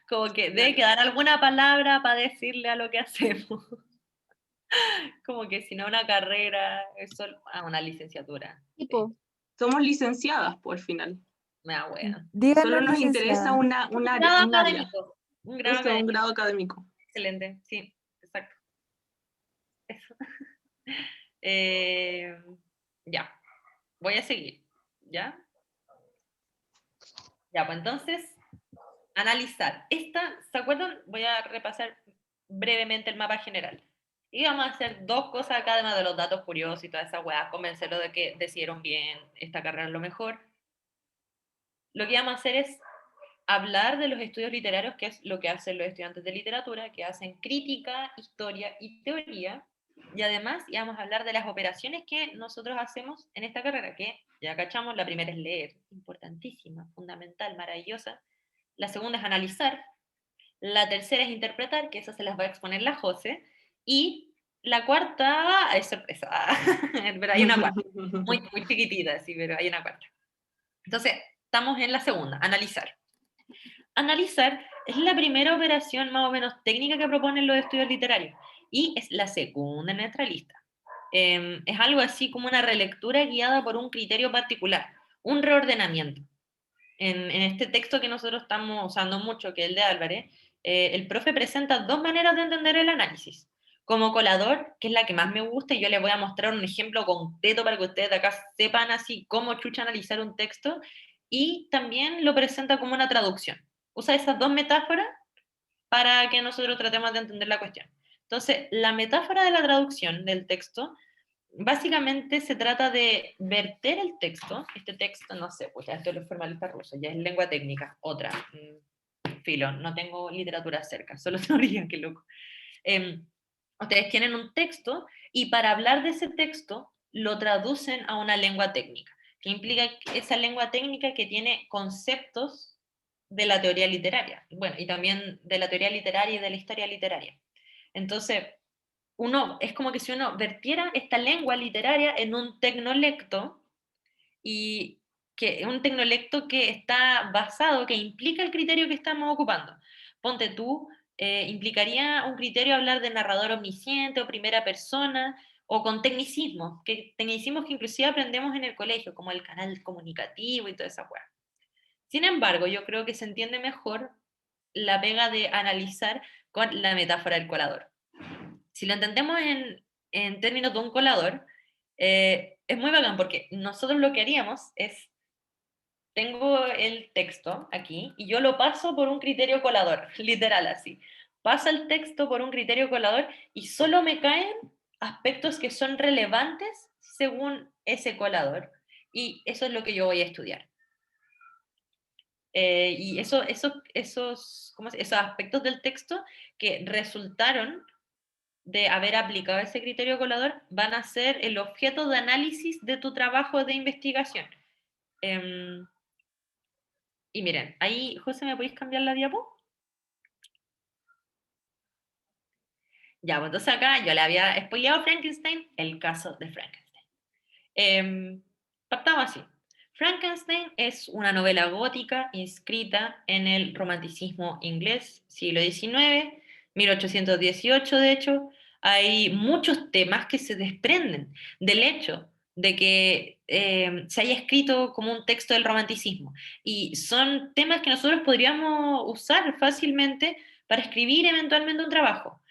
Como que debe quedar alguna palabra para decirle a lo que hacemos. Como que si no una carrera, es solo una licenciatura. Sí, Tipo, Somos licenciadas, por final. me da wea. Díganos, Solo nos interesa licenciada. Un grado un área. académico. Un grado Eso, un académico. grado académico. Excelente, sí, exacto. Eso. Ya, voy a seguir. ¿Ya? Ya, pues entonces, analizar. ¿Se acuerdan? Voy a repasar brevemente el mapa general. Y vamos a hacer dos cosas acá, además de los datos curiosos y toda esa weá, convencerlo de que decidieron bien esta carrera es lo mejor. Lo que vamos a hacer es hablar de los estudios literarios, que es lo que hacen los estudiantes de literatura, que hacen crítica, historia y teoría. Y además vamos a hablar de las operaciones que nosotros hacemos en esta carrera, que ya cachamos, la primera es leer, importantísima, fundamental, maravillosa. La segunda es analizar. La tercera es interpretar, que esa se las va a exponer la José. Y la cuarta es sorpresa, pero hay una cuarta, muy, muy chiquitita, sí, pero hay una cuarta. Entonces, estamos en la segunda, analizar. Analizar es la primera operación más o menos técnica que proponen los estudios literarios y es la segunda en nuestra lista. Es algo así como una relectura guiada por un criterio particular, un reordenamiento. En este texto que nosotros estamos usando mucho, que es el de Álvarez, el profe presenta dos maneras de entender el análisis. Como colador, que es la que más me gusta, y yo les voy a mostrar un ejemplo concreto para que ustedes de acá sepan así cómo chucha analizar un texto, y también lo presenta como una traducción. Usa esas dos metáforas para que nosotros tratemos de entender la cuestión. Entonces, la metáfora de la traducción del texto básicamente se trata de verter el texto, este texto, no sé, pues ya esto es los formalistas rusos, ya es lengua técnica, otra, filo, no tengo literatura cerca, solo teoría, qué loco. Ustedes tienen un texto y para hablar de ese texto lo traducen a una lengua técnica, que implica esa lengua técnica que tiene conceptos de la teoría literaria, bueno, y también de la teoría literaria y de la historia literaria. Entonces, es como que si uno vertiera esta lengua literaria en un tecnolecto, y que un tecnolecto que está basado, que implica el criterio que estamos ocupando. Ponte tú, implicaría un criterio hablar de narrador omnisciente o primera persona, o con tecnicismos que inclusive aprendemos en el colegio, como el canal comunicativo y toda esa hueá. Sin embargo, yo creo que se entiende mejor la pega de analizar con la metáfora del colador. Si lo entendemos en términos de un colador, es muy bacán porque nosotros lo que haríamos es, tengo el texto aquí y yo lo paso por un criterio colador, literal así. Pasa el texto por un criterio colador y solo me caen aspectos que son relevantes según ese colador. Y eso es lo que yo voy a estudiar. Y esos aspectos del texto que resultaron de haber aplicado ese criterio colador van a ser el objeto de análisis de tu trabajo de investigación. Y miren, ahí, José, ¿me podéis cambiar la diapo? Ya, pues entonces acá yo le había spoileado a Frankenstein el caso de Frankenstein. Partamos así. Frankenstein es una novela gótica inscrita en el romanticismo inglés, siglo XIX, 1818 de hecho. Hay muchos temas que se desprenden del hecho de que se haya escrito como un texto del romanticismo. Y son temas que nosotros podríamos usar fácilmente para escribir eventualmente un trabajo.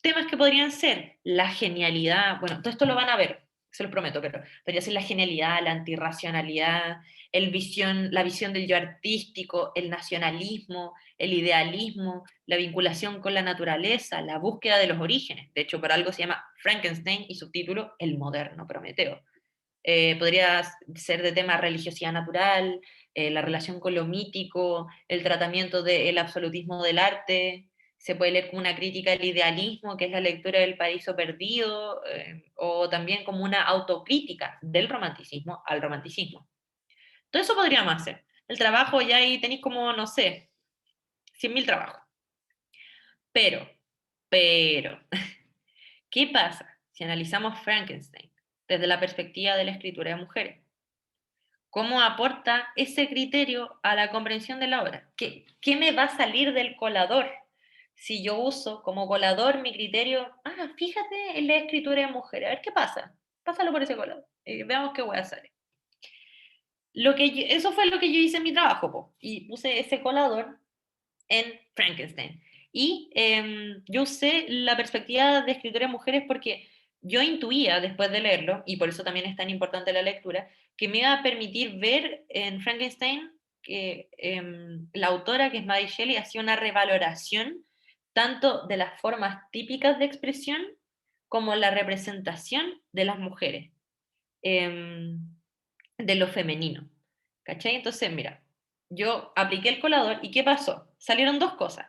Temas que podrían ser la genialidad, bueno, todo esto lo van a ver, se los prometo, pero podría ser la genialidad, la antirracionalidad, la visión del yo artístico, el nacionalismo, el idealismo, la vinculación con la naturaleza, la búsqueda de los orígenes. De hecho, por algo se llama Frankenstein y subtítulo El moderno Prometeo. Podría ser de tema religiosidad natural, la relación con lo mítico, el tratamiento del absolutismo del arte. Se puede leer como una crítica al idealismo, que es la lectura del Paraíso Perdido, o también como una autocrítica del romanticismo al romanticismo. Todo eso podríamos hacer. El trabajo ya ahí tenéis como, no sé, 100.000 trabajos. Pero, ¿qué pasa si analizamos Frankenstein desde la perspectiva de la escritura de mujeres? ¿Cómo aporta ese criterio a la comprensión de la obra? ¿Qué me va a salir del colador si yo uso como colador mi criterio, fíjate en la escritura de mujeres, a ver qué pasa, pásalo por ese colador, y veamos qué voy a hacer. Eso fue lo que yo hice en mi trabajo, po, y puse ese colador en Frankenstein. Y yo usé la perspectiva de escritura de mujeres porque yo intuía después de leerlo, y por eso también es tan importante la lectura, que me iba a permitir ver en Frankenstein que la autora, que es Mary Shelley, hacía una revaloración tanto de las formas típicas de expresión como la representación de las mujeres, em, de lo femenino. ¿Cachai? Entonces, mira, yo apliqué el colador y ¿qué pasó? Salieron dos cosas.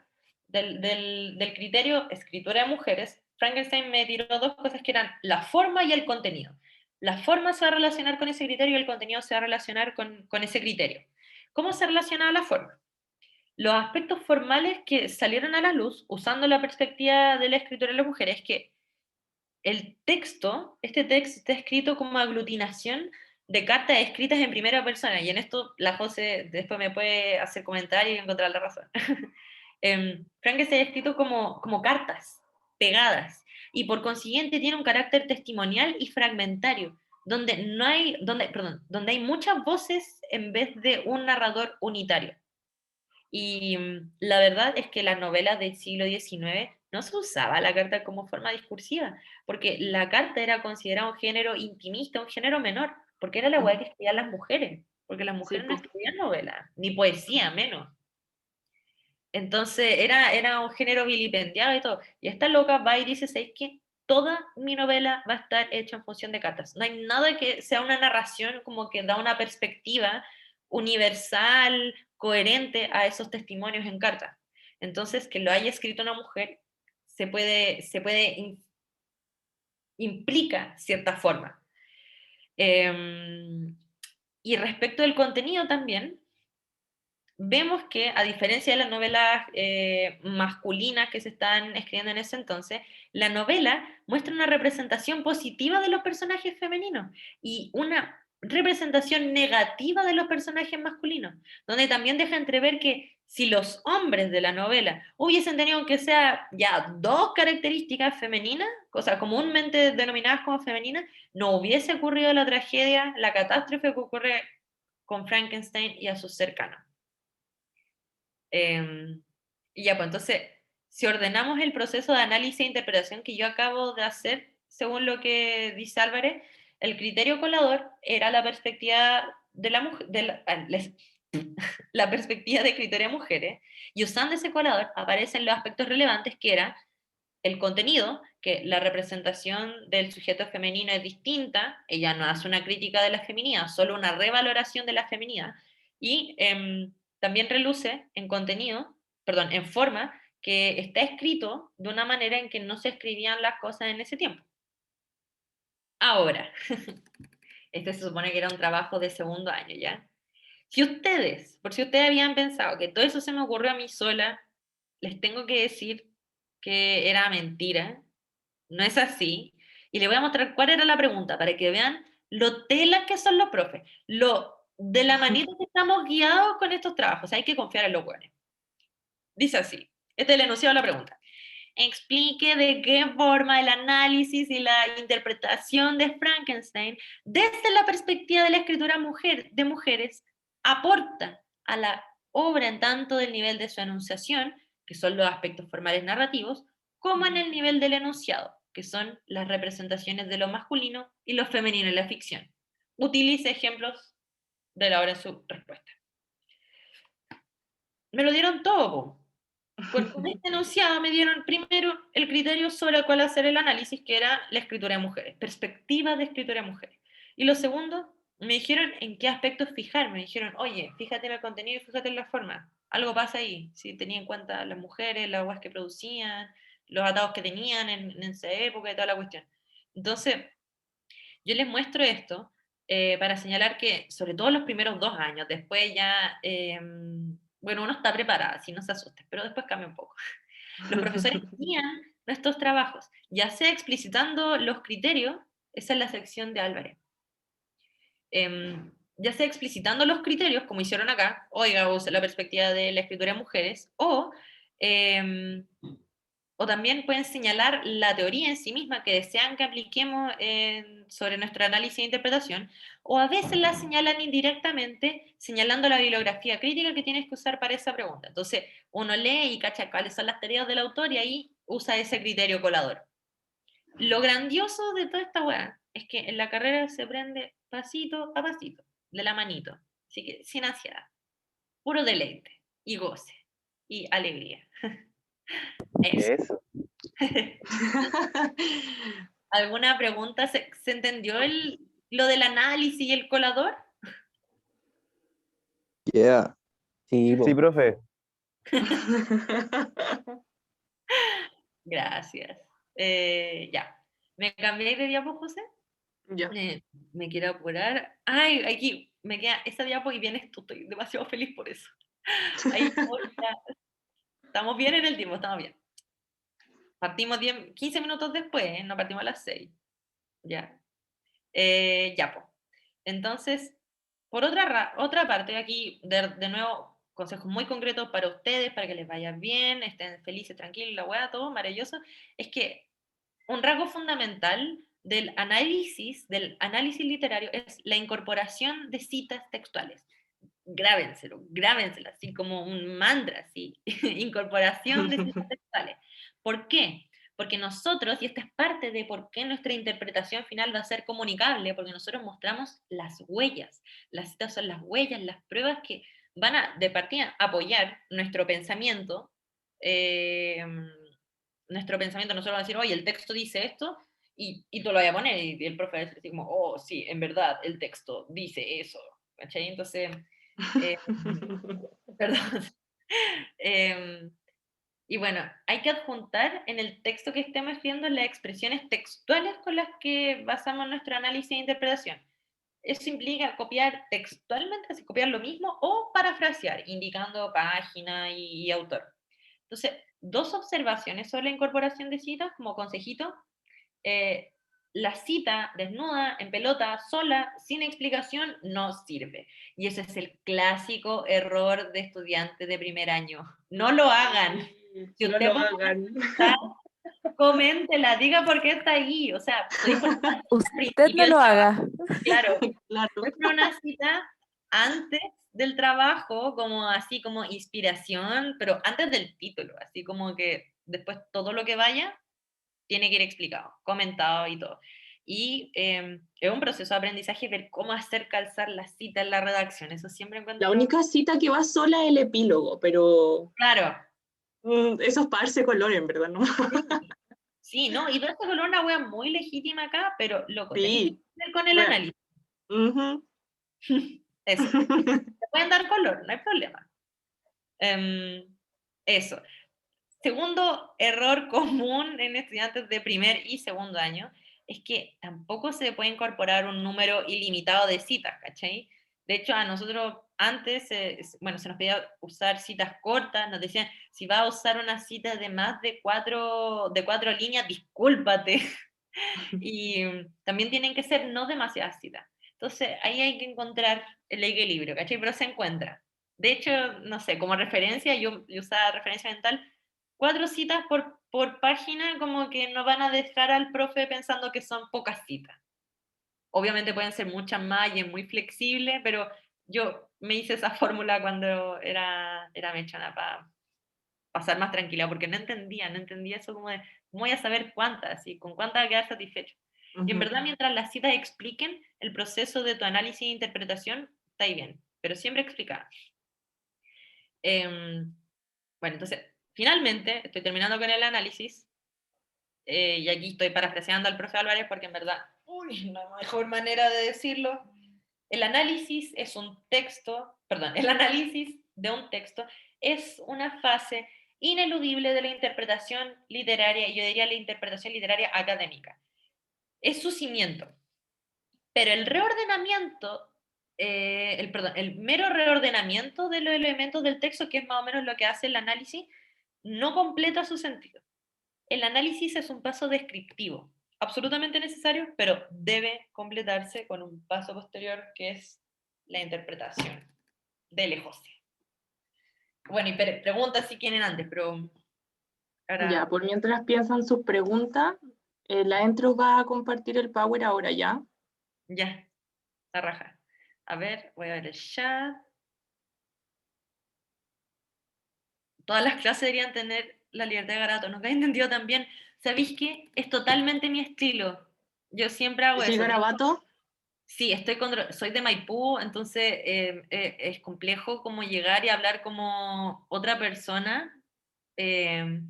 Del criterio escritura de mujeres, Frankenstein me tiró dos cosas que eran la forma y el contenido. La forma se va a relacionar con ese criterio y el contenido se va a relacionar con ese criterio. ¿Cómo se relaciona la forma? Los aspectos formales que salieron a la luz usando la perspectiva de la escritura de las mujeres es que este texto está escrito como aglutinación de cartas escritas en primera persona, y en esto la José después me puede hacer comentarios y encontrar la razón. Frankenstein está escrito como cartas pegadas, y por consiguiente tiene un carácter testimonial y fragmentario, donde hay muchas voces en vez de un narrador unitario. Y la verdad es que las novelas del siglo XIX no se usaba la carta como forma discursiva, porque la carta era considerada un género intimista, un género menor, porque era la hueá que escribían las mujeres, porque las mujeres no escribían novelas, ni poesía menos. Entonces era un género vilipendiado y todo. Y esta loca va y dice, ¿sabes qué? Toda mi novela va a estar hecha en función de cartas. No hay nada que sea una narración como que da una perspectiva universal, coherente a esos testimonios en cartas. Entonces, que lo haya escrito una mujer implica cierta forma. Y respecto del contenido también, vemos que, a diferencia de las novelas masculinas que se están escribiendo en ese entonces, la novela muestra una representación positiva de los personajes femeninos y una representación negativa de los personajes masculinos, donde también deja entrever que si los hombres de la novela hubiesen tenido, aunque sea ya dos características femeninas, cosas comúnmente denominadas como femeninas, no hubiese ocurrido la tragedia, la catástrofe que ocurre con Frankenstein y a sus cercanos. Y ya, pues entonces, si ordenamos el proceso de análisis e interpretación que yo acabo de hacer, según lo que dice Álvarez, el criterio colador era la perspectiva de la mujer, la perspectiva de criterio de mujeres, y usando ese colador aparecen los aspectos relevantes que era el contenido, que la representación del sujeto femenino es distinta, ella no hace una crítica de la feminidad, solo una revaloración de la feminidad, y también reluce en contenido, perdón, en forma, que está escrito de una manera en que no se escribían las cosas en ese tiempo. Ahora, este se supone que era un trabajo de segundo año, ¿ya? Si ustedes habían pensado que todo eso se me ocurrió a mí sola, les tengo que decir que era mentira, no es así, y les voy a mostrar cuál era la pregunta, para que vean lo telas que son los profes, de la manera que estamos guiados con estos trabajos, hay que confiar en los buenos. Dice así, este es el enunciado de la pregunta. Explique de qué forma el análisis y la interpretación de Frankenstein, desde la perspectiva de la escritura de mujeres, aporta a la obra en tanto del nivel de su enunciación, que son los aspectos formales narrativos, como en el nivel del enunciado, que son las representaciones de lo masculino y lo femenino en la ficción. Utilice ejemplos de la obra en su respuesta. Me lo dieron todo, po. Porque en este enunciado me dieron primero el criterio sobre el cual hacer el análisis, que era la escritura de mujeres, perspectiva de escritura de mujeres. Y lo segundo, me dijeron en qué aspectos fijarme. Me dijeron, oye, fíjate en el contenido y fíjate en la forma. Algo pasa ahí, si tenía en cuenta las mujeres, las aguas que producían, los atados que tenían en esa época y toda la cuestión. Entonces, yo les muestro esto para señalar que, sobre todo los primeros 2 años, después ya... bueno, uno está preparado, si no se asusten, pero después cambia un poco. Los profesores tenían nuestros trabajos, ya sea explicitando los criterios, esa es la sección de Álvarez, ya sea explicitando los criterios, como hicieron acá, oiga, usa la perspectiva de la escritura de mujeres, o O también pueden señalar la teoría en sí misma que desean que apliquemos sobre nuestro análisis e interpretación, o a veces la señalan indirectamente, señalando la bibliografía crítica que tienes que usar para esa pregunta. Entonces, uno lee y cacha cuáles son las teorías del autor y ahí usa ese criterio colador. Lo grandioso de toda esta weá es que en la carrera se aprende pasito a pasito, de la manito. Así que sin ansiedad, puro deleite y goce y alegría. Eso. Eso. ¿Alguna pregunta? ¿Se entendió lo del análisis y el colador? Yeah. Sí, Sí, po. profe. Gracias. Ya. ¿Me cambié de diapo, José? Ya. Me quiero apurar. Ay, aquí me queda esa diapo y vienes tú. Estoy demasiado feliz por eso. Ahí voy, ya. Estamos bien en el tiempo, estamos bien. Partimos 15 minutos después, ¿eh? No partimos a las 6. Ya. Ya, pues. Entonces, por otra parte, aquí, de nuevo, consejos muy concretos para ustedes, para que les vaya bien, estén felices, tranquilos, la weá, todo maravilloso, es que un rasgo fundamental del análisis literario es la incorporación de citas textuales. Grábenselo, así como un mantra, así, incorporación de citas textuales. ¿Por qué? Porque nosotros, y esta es parte de por qué nuestra interpretación final va a ser comunicable, porque nosotros mostramos las huellas. Las citas son las huellas, las pruebas que van a, de partida, apoyar nuestro pensamiento. Nuestro pensamiento, nosotros vamos a decir, oye, el texto dice esto, y tú lo vas a poner, y el profe va a decir como, oh, sí, en verdad, el texto dice eso. ¿Cachai? Entonces, perdón. Y bueno, hay que adjuntar en el texto que estemos escribiendo las expresiones textuales con las que basamos nuestro análisis e interpretación. Eso implica copiar textualmente, así copiar lo mismo, o parafrasear, indicando página y autor. Entonces, dos observaciones sobre la incorporación de citas como consejito. La cita desnuda, en pelota, sola, sin explicación, no sirve. Y ese es el clásico error de estudiantes de primer año. No lo hagan. Si No usted lo pone hagan. una cita, coméntela, diga por qué está ahí. O sea, podéis poner una cita al Usted principio no del lo trabajo. haga. Claro, Claro. podéis poner una cita antes del trabajo, como así como inspiración, pero antes del título, así como que después todo lo que vaya tiene que ir explicado, comentado y todo. Y es un proceso de aprendizaje ver cómo hacer calzar la cita en la redacción. Eso siempre La encuentro. única cita que va sola es el epílogo, pero Claro. eso es para darse color, en verdad, ¿no? Sí, ¿no? Y darse color es una wea muy legítima acá, pero loco, tenéis que Sí. hacer con el Bueno. análisis. Ujú. Eso. Se pueden dar color, no hay problema. Eso. Segundo error común en estudiantes de primer y segundo año es que tampoco se puede incorporar un número ilimitado de citas, ¿cachai? De hecho, a nosotros antes, bueno, se nos pedía usar citas cortas, nos decían, si vas a usar una cita de más de cuatro líneas, discúlpate. Y también tienen que ser no demasiadas citas. Entonces, ahí hay que encontrar el equilibrio, ¿cachai? Pero se encuentra. De hecho, no sé, como referencia, yo usaba referencia mental, 4 citas por página como que no van a dejar al profe pensando que son pocas citas. Obviamente pueden ser muchas más y es muy flexible, pero yo me hice esa fórmula cuando era mechana para pasar más tranquila, porque no entendía eso como de, ¿cómo voy a saber cuántas y con cuántas voy a quedar satisfecho? Y en Ujú. verdad, mientras las citas expliquen el proceso de tu análisis e interpretación, está ahí bien, pero siempre explicar. Bueno, entonces, finalmente, estoy terminando con el análisis, y aquí estoy parafraseando al profe Álvarez porque en verdad, uy, no hay mejor manera de decirlo. El análisis es un texto, perdón, el análisis de un texto es una fase ineludible de la interpretación literaria, y yo diría la interpretación literaria académica. Es su cimiento. Pero el reordenamiento, el mero reordenamiento de los elementos del texto, que es más o menos lo que hace el análisis, no completa su sentido. El análisis es un paso descriptivo, absolutamente necesario, pero debe completarse con un paso posterior que es la interpretación. Dele, José. Bueno, y pregunta si quieren antes, pero ahora Ya, por mientras piensan sus preguntas, la Entro va a compartir el Power ahora ya. ya, la raja. A ver, voy a ver el chat. Todas las clases deberían tener la libertad de garabato. Nunca he entendido también. ¿Sabéis qué? Es totalmente mi estilo. Yo siempre hago ¿Sí, eso. Garabato? Sí, soy de Maipú, entonces es complejo como llegar y hablar como otra persona. Eh,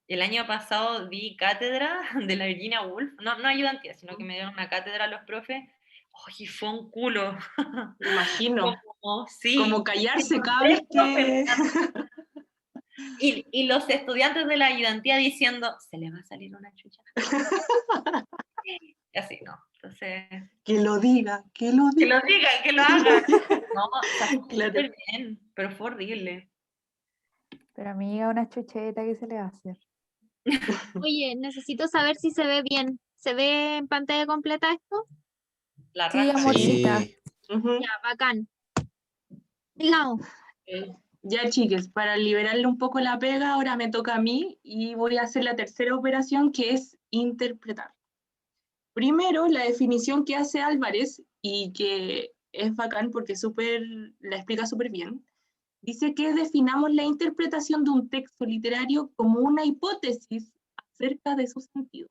el año pasado di cátedra de la Virginia Woolf, no ayudantía, sino que me dieron una cátedra a los profes. Oye, fue un culo. Me imagino. Sí. Como callarse cada vez que... Y los estudiantes de la ayudantía diciendo, se le va a salir una chucha. Y así, ¿no? Entonces... Que lo diga, que lo Que diga. lo diga, que lo haga. No, está Claro. súper bien, pero fue horrible. Pero amiga, una chucheta, ¿qué se le va a hacer? Oye, necesito saber si se ve bien. ¿Se ve en pantalla completa esto? La Sí, raja. amorcita. Sí. Ujú. Ya, bacán. Digamos, Ya, chiques, para liberarle un poco la pega, ahora me toca a mí y voy a hacer la tercera operación, que es interpretar. Primero, la definición que hace Álvarez, y que es bacán porque la explica súper bien, dice que definamos la interpretación de un texto literario como una hipótesis acerca de su sentido.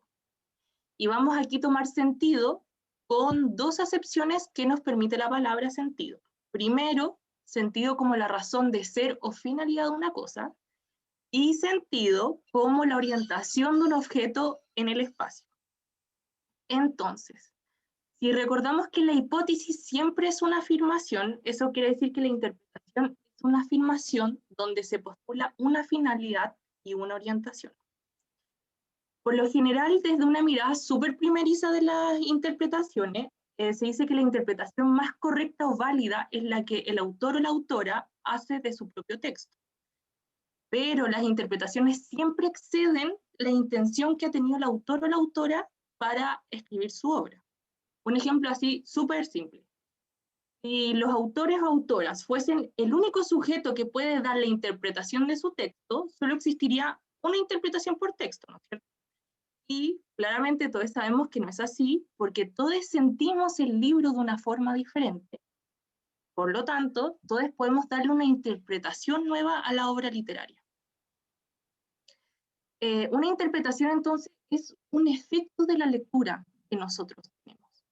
Y vamos aquí a tomar sentido con dos acepciones que nos permite la palabra sentido. Primero, sentido como la razón de ser o finalidad de una cosa, y sentido como la orientación de un objeto en el espacio. Entonces, si recordamos que la hipótesis siempre es una afirmación, eso quiere decir que la interpretación es una afirmación donde se postula una finalidad y una orientación. Por lo general, desde una mirada súper primeriza de las interpretaciones, se dice que la interpretación más correcta o válida es la que el autor o la autora hace de su propio texto. Pero las interpretaciones siempre exceden la intención que ha tenido el autor o la autora para escribir su obra. Un ejemplo así súper simple. Si los autores o autoras fuesen el único sujeto que puede dar la interpretación de su texto, solo existiría una interpretación por texto, ¿no es cierto? Y claramente todos sabemos que no es así, porque todos sentimos el libro de una forma diferente. Por lo tanto, todos podemos darle una interpretación nueva a la obra literaria. Una interpretación, entonces, es un efecto de la lectura que nosotros tenemos.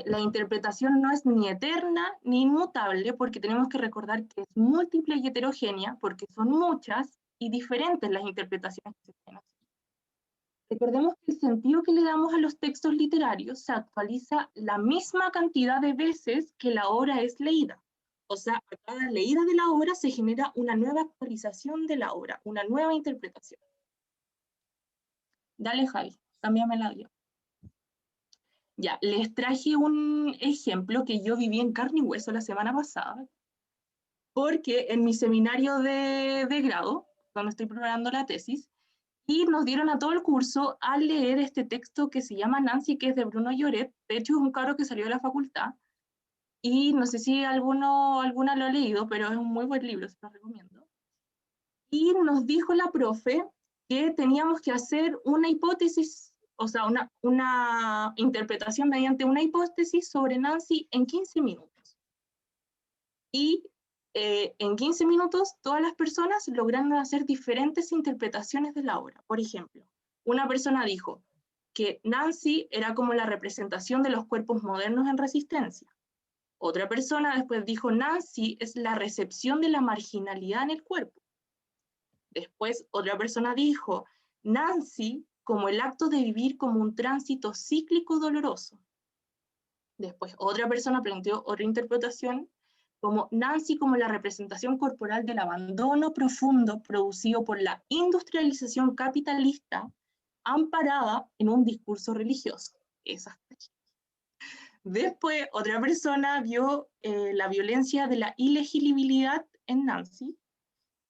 La interpretación no es ni eterna ni inmutable, porque tenemos que recordar que es múltiple y heterogénea, porque son muchas y diferentes las interpretaciones que se pueden hacer. Recordemos que el sentido que le damos a los textos literarios se actualiza la misma cantidad de veces que la obra es leída. O sea, a cada leída de la obra se genera una nueva actualización de la obra, una nueva interpretación. Dale, Javi, cámbiame el audio. Ya, les traje un ejemplo que yo viví en carne y hueso la semana pasada, porque en mi seminario de grado, cuando estoy preparando la tesis, y nos dieron a todo el curso a leer este texto que se llama Nancy, que es de Bruno Lloret. De hecho, es un cabro que salió de la facultad, y no sé si alguna lo ha leído, pero es un muy buen libro, se lo recomiendo. Y nos dijo la profe que teníamos que hacer una hipótesis, o sea, una interpretación mediante una hipótesis sobre Nancy en 15 minutos. Y en 15 minutos todas las personas lograron hacer diferentes interpretaciones de la obra. Por ejemplo, una persona dijo que Nancy era como la representación de los cuerpos modernos en resistencia. Otra persona después dijo Nancy es la recepción de la marginalidad en el cuerpo. Después otra persona dijo Nancy como el acto de vivir como un tránsito cíclico doloroso. Después otra persona planteó otra interpretación como Nancy como la representación corporal del abandono profundo producido por la industrialización capitalista amparada en un discurso religioso. Después, otra persona vio la violencia de la ilegibilidad en Nancy,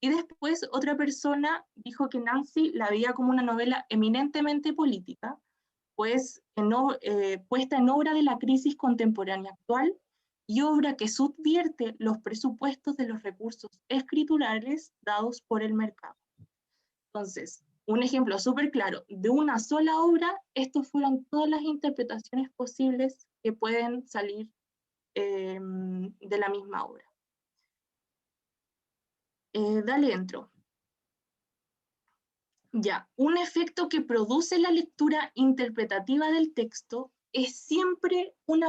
y después otra persona dijo que Nancy la veía como una novela eminentemente política, pues puesta en obra de la crisis contemporánea actual, y obra que subvierte los presupuestos de los recursos escriturales dados por el mercado. Entonces, un ejemplo súper claro, de una sola obra, estos fueron todas las interpretaciones posibles que pueden salir de la misma obra. Dale intro. Ya, un efecto que produce la lectura interpretativa del texto es siempre un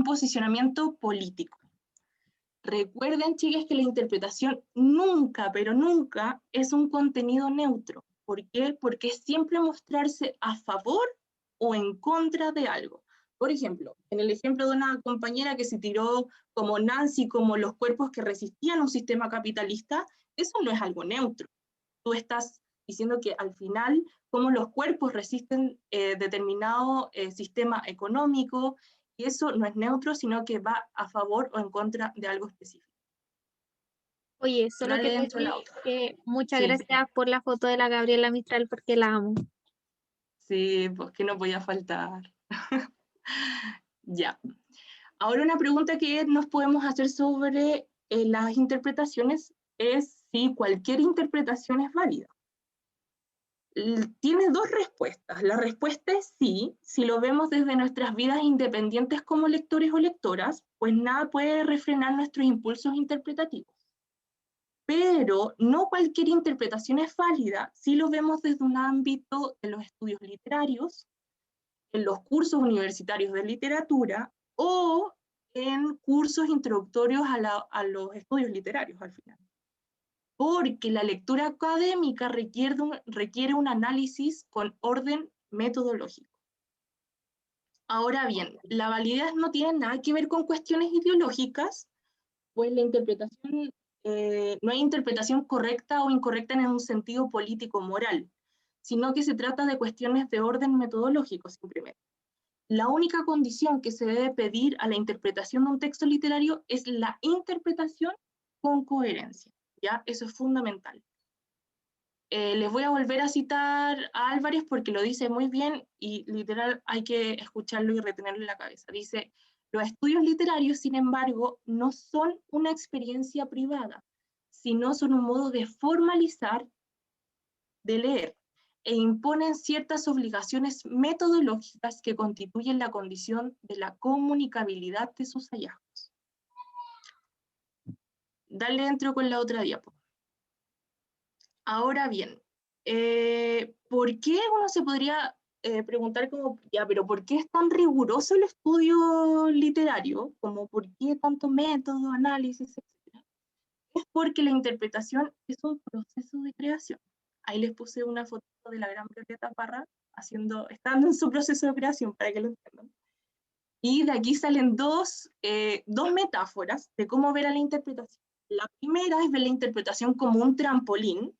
posicionamiento político. Recuerden, chicas, que la interpretación nunca, pero nunca es un contenido neutro. ¿Por qué? Porque es siempre mostrarse a favor o en contra de algo. Por ejemplo, en el ejemplo de una compañera que se tiró como Nancy, como los cuerpos que resistían un sistema capitalista, eso no es algo neutro. Tú estás diciendo que al final, cómo los cuerpos resisten determinado sistema económico, y eso no es neutro, sino que va a favor o en contra de algo específico. Oye, solo Dale que dentro decir la otra. que muchas Sí. gracias por la foto de la Gabriela Mistral porque la amo. Sí, pues que no podía faltar. Ya. Ahora una pregunta que nos podemos hacer sobre las interpretaciones es si cualquier interpretación es válida. Tiene dos respuestas. La respuesta es sí, si lo vemos desde nuestras vidas independientes como lectores o lectoras, pues nada puede refrenar nuestros impulsos interpretativos. Pero no cualquier interpretación es válida si lo vemos desde un ámbito de los estudios literarios, en los cursos universitarios de literatura o en cursos introductorios a los estudios literarios al final. Porque la lectura académica requiere un análisis con orden metodológico. Ahora bien, la validez no tiene nada que ver con cuestiones ideológicas, pues la interpretación, no hay interpretación correcta o incorrecta en un sentido político-moral, sino que se trata de cuestiones de orden metodológico simplemente. La única condición que se debe pedir a la interpretación de un texto literario es la interpretación con coherencia, ¿ya? Eso es fundamental. Les voy a volver a citar a Álvarez porque lo dice muy bien y literal hay que escucharlo y retenerlo en la cabeza. Dice, los estudios literarios, sin embargo, no son una experiencia privada, sino son un modo de formalizar, de leer, e imponen ciertas obligaciones metodológicas que constituyen la condición de la comunicabilidad de sus hallazgos. Dale dentro con la otra diapo. Ahora bien, ¿por qué uno se podría preguntar como, ya, pero ¿por qué es tan riguroso el estudio literario? Como, ¿por qué tanto método, análisis, etcétera? Es porque la interpretación es un proceso de creación. Ahí les puse una foto de la gran Violeta Parra estando en su proceso de creación, para que lo entiendan. Y de aquí salen dos metáforas de cómo ver a la interpretación. La primera es ver la interpretación como un trampolín,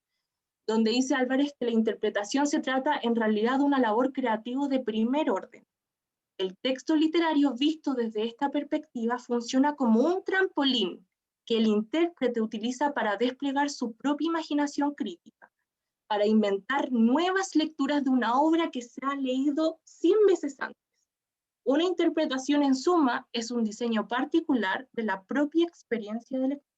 donde dice Álvarez que la interpretación se trata en realidad de una labor creativa de primer orden. El texto literario visto desde esta perspectiva funciona como un trampolín que el intérprete utiliza para desplegar su propia imaginación crítica, para inventar nuevas lecturas de una obra que se ha leído 100 veces antes. Una interpretación, en suma, es un diseño particular de la propia experiencia de lectura.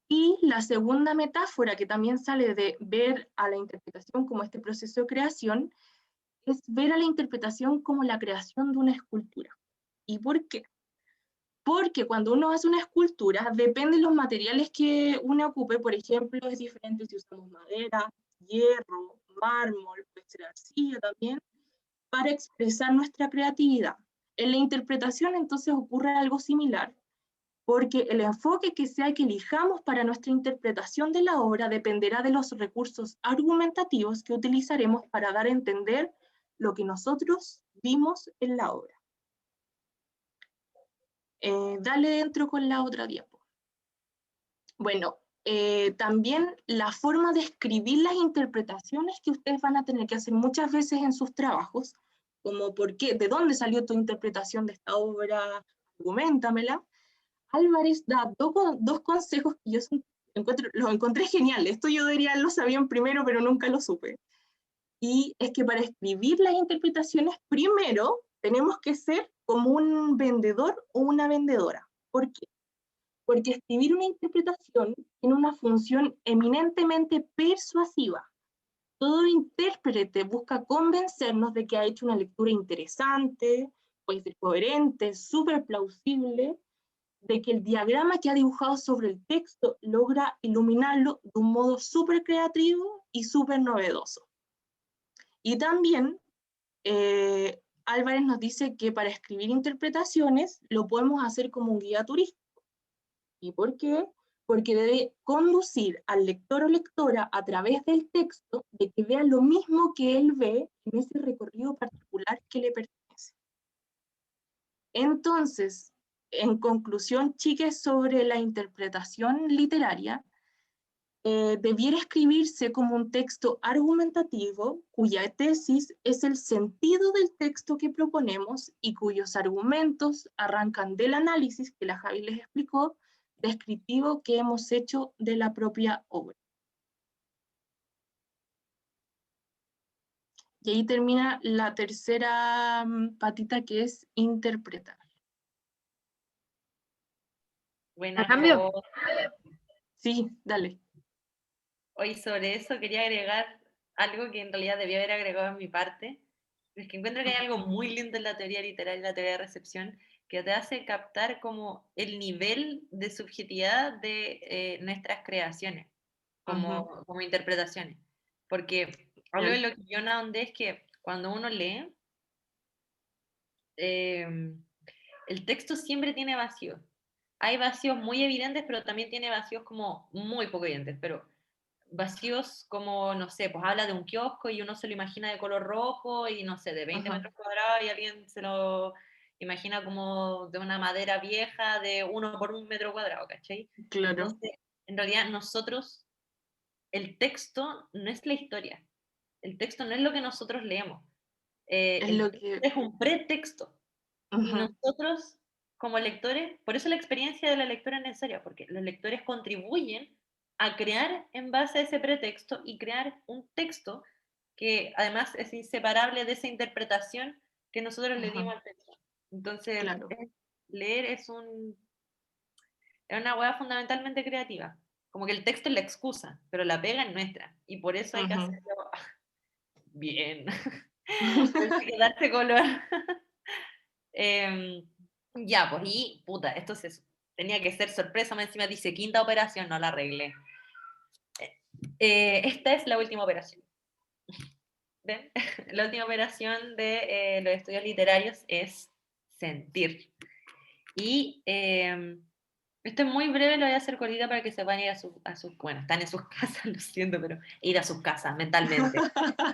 Y la segunda metáfora que también sale de ver a la interpretación como este proceso de creación es ver a la interpretación como la creación de una escultura. ¿Y por qué? Porque cuando uno hace una escultura, depende de los materiales que uno ocupe. Por ejemplo, es diferente si usamos madera, hierro, mármol, puede ser arcilla también, para expresar nuestra creatividad. En la interpretación entonces ocurre algo similar, porque el enfoque que sea que elijamos para nuestra interpretación de la obra dependerá de los recursos argumentativos que utilizaremos para dar a entender lo que nosotros vimos en la obra. Dale dentro con la otra diapo. Bueno, también la forma de escribir las interpretaciones que ustedes van a tener que hacer muchas veces en sus trabajos, como por qué, de dónde salió tu interpretación de esta obra, argumentamela. Álvarez da dos consejos que yo los encontré geniales. Esto yo diría lo sabían primero, pero nunca lo supe. Y es que para escribir las interpretaciones, primero tenemos que ser como un vendedor o una vendedora. ¿Por qué? Porque escribir una interpretación tiene una función eminentemente persuasiva. Todo intérprete busca convencernos de que ha hecho una lectura interesante, puede ser coherente, súper plausible, de que el diagrama que ha dibujado sobre el texto logra iluminarlo de un modo súper creativo y súper novedoso. Y también Álvarez nos dice que para escribir interpretaciones lo podemos hacer como un guía turístico. ¿Y por qué? Porque debe conducir al lector o lectora a través del texto de que vea lo mismo que él ve en ese recorrido particular que le pertenece. Entonces, en conclusión, chiques, sobre la interpretación literaria, debiera escribirse como un texto argumentativo cuya tesis es el sentido del texto que proponemos y cuyos argumentos arrancan del análisis que la Javi les explicó, descriptivo que hemos hecho de la propia obra. Y ahí termina la tercera patita, que es interpretar. Buena. cambio? Sí, dale. Hoy sobre eso quería agregar algo que en realidad debía haber agregado en mi parte. Es que encuentro que hay algo muy lindo en la teoría literaria y la teoría de recepción que te hace captar como el nivel de subjetividad de nuestras creaciones, como interpretaciones. Porque algo de lo que yo no ahondé es que cuando uno lee, el texto siempre tiene vacíos. Hay vacíos muy evidentes, pero también tiene vacíos como muy poco evidentes, pero vacíos como, no sé, pues habla de un kiosco y uno se lo imagina de color rojo y no sé, de 20 metros cuadrados y alguien se lo imagina como de una madera vieja de 1 por 1 metro cuadrado, ¿cachai? Claro. Entonces, en realidad nosotros, el texto no es la historia, el texto no es lo que nosotros leemos, el texto es un pretexto. Y nosotros, como lectores, por eso la experiencia de la lectura es necesaria, porque los lectores contribuyen a crear en base a ese pretexto y crear un texto que además es inseparable de esa interpretación que nosotros le dimos al texto. Entonces, leer es una hueá fundamentalmente creativa. Como que el texto es la excusa, pero la pega es nuestra. Y por eso hay que hacerlo bien. Hay que darse color. Ya, pues, y puta, esto tenía que ser sorpresa, más encima dice quinta operación, no la arreglé. Esta es la última operación. ¿Ven? La última operación de los estudios literarios es sentir. Y esto es muy breve, lo voy a hacer cortita para que se van a ir a sus, bueno, están en sus casas, lo siento, pero ir a sus casas mentalmente.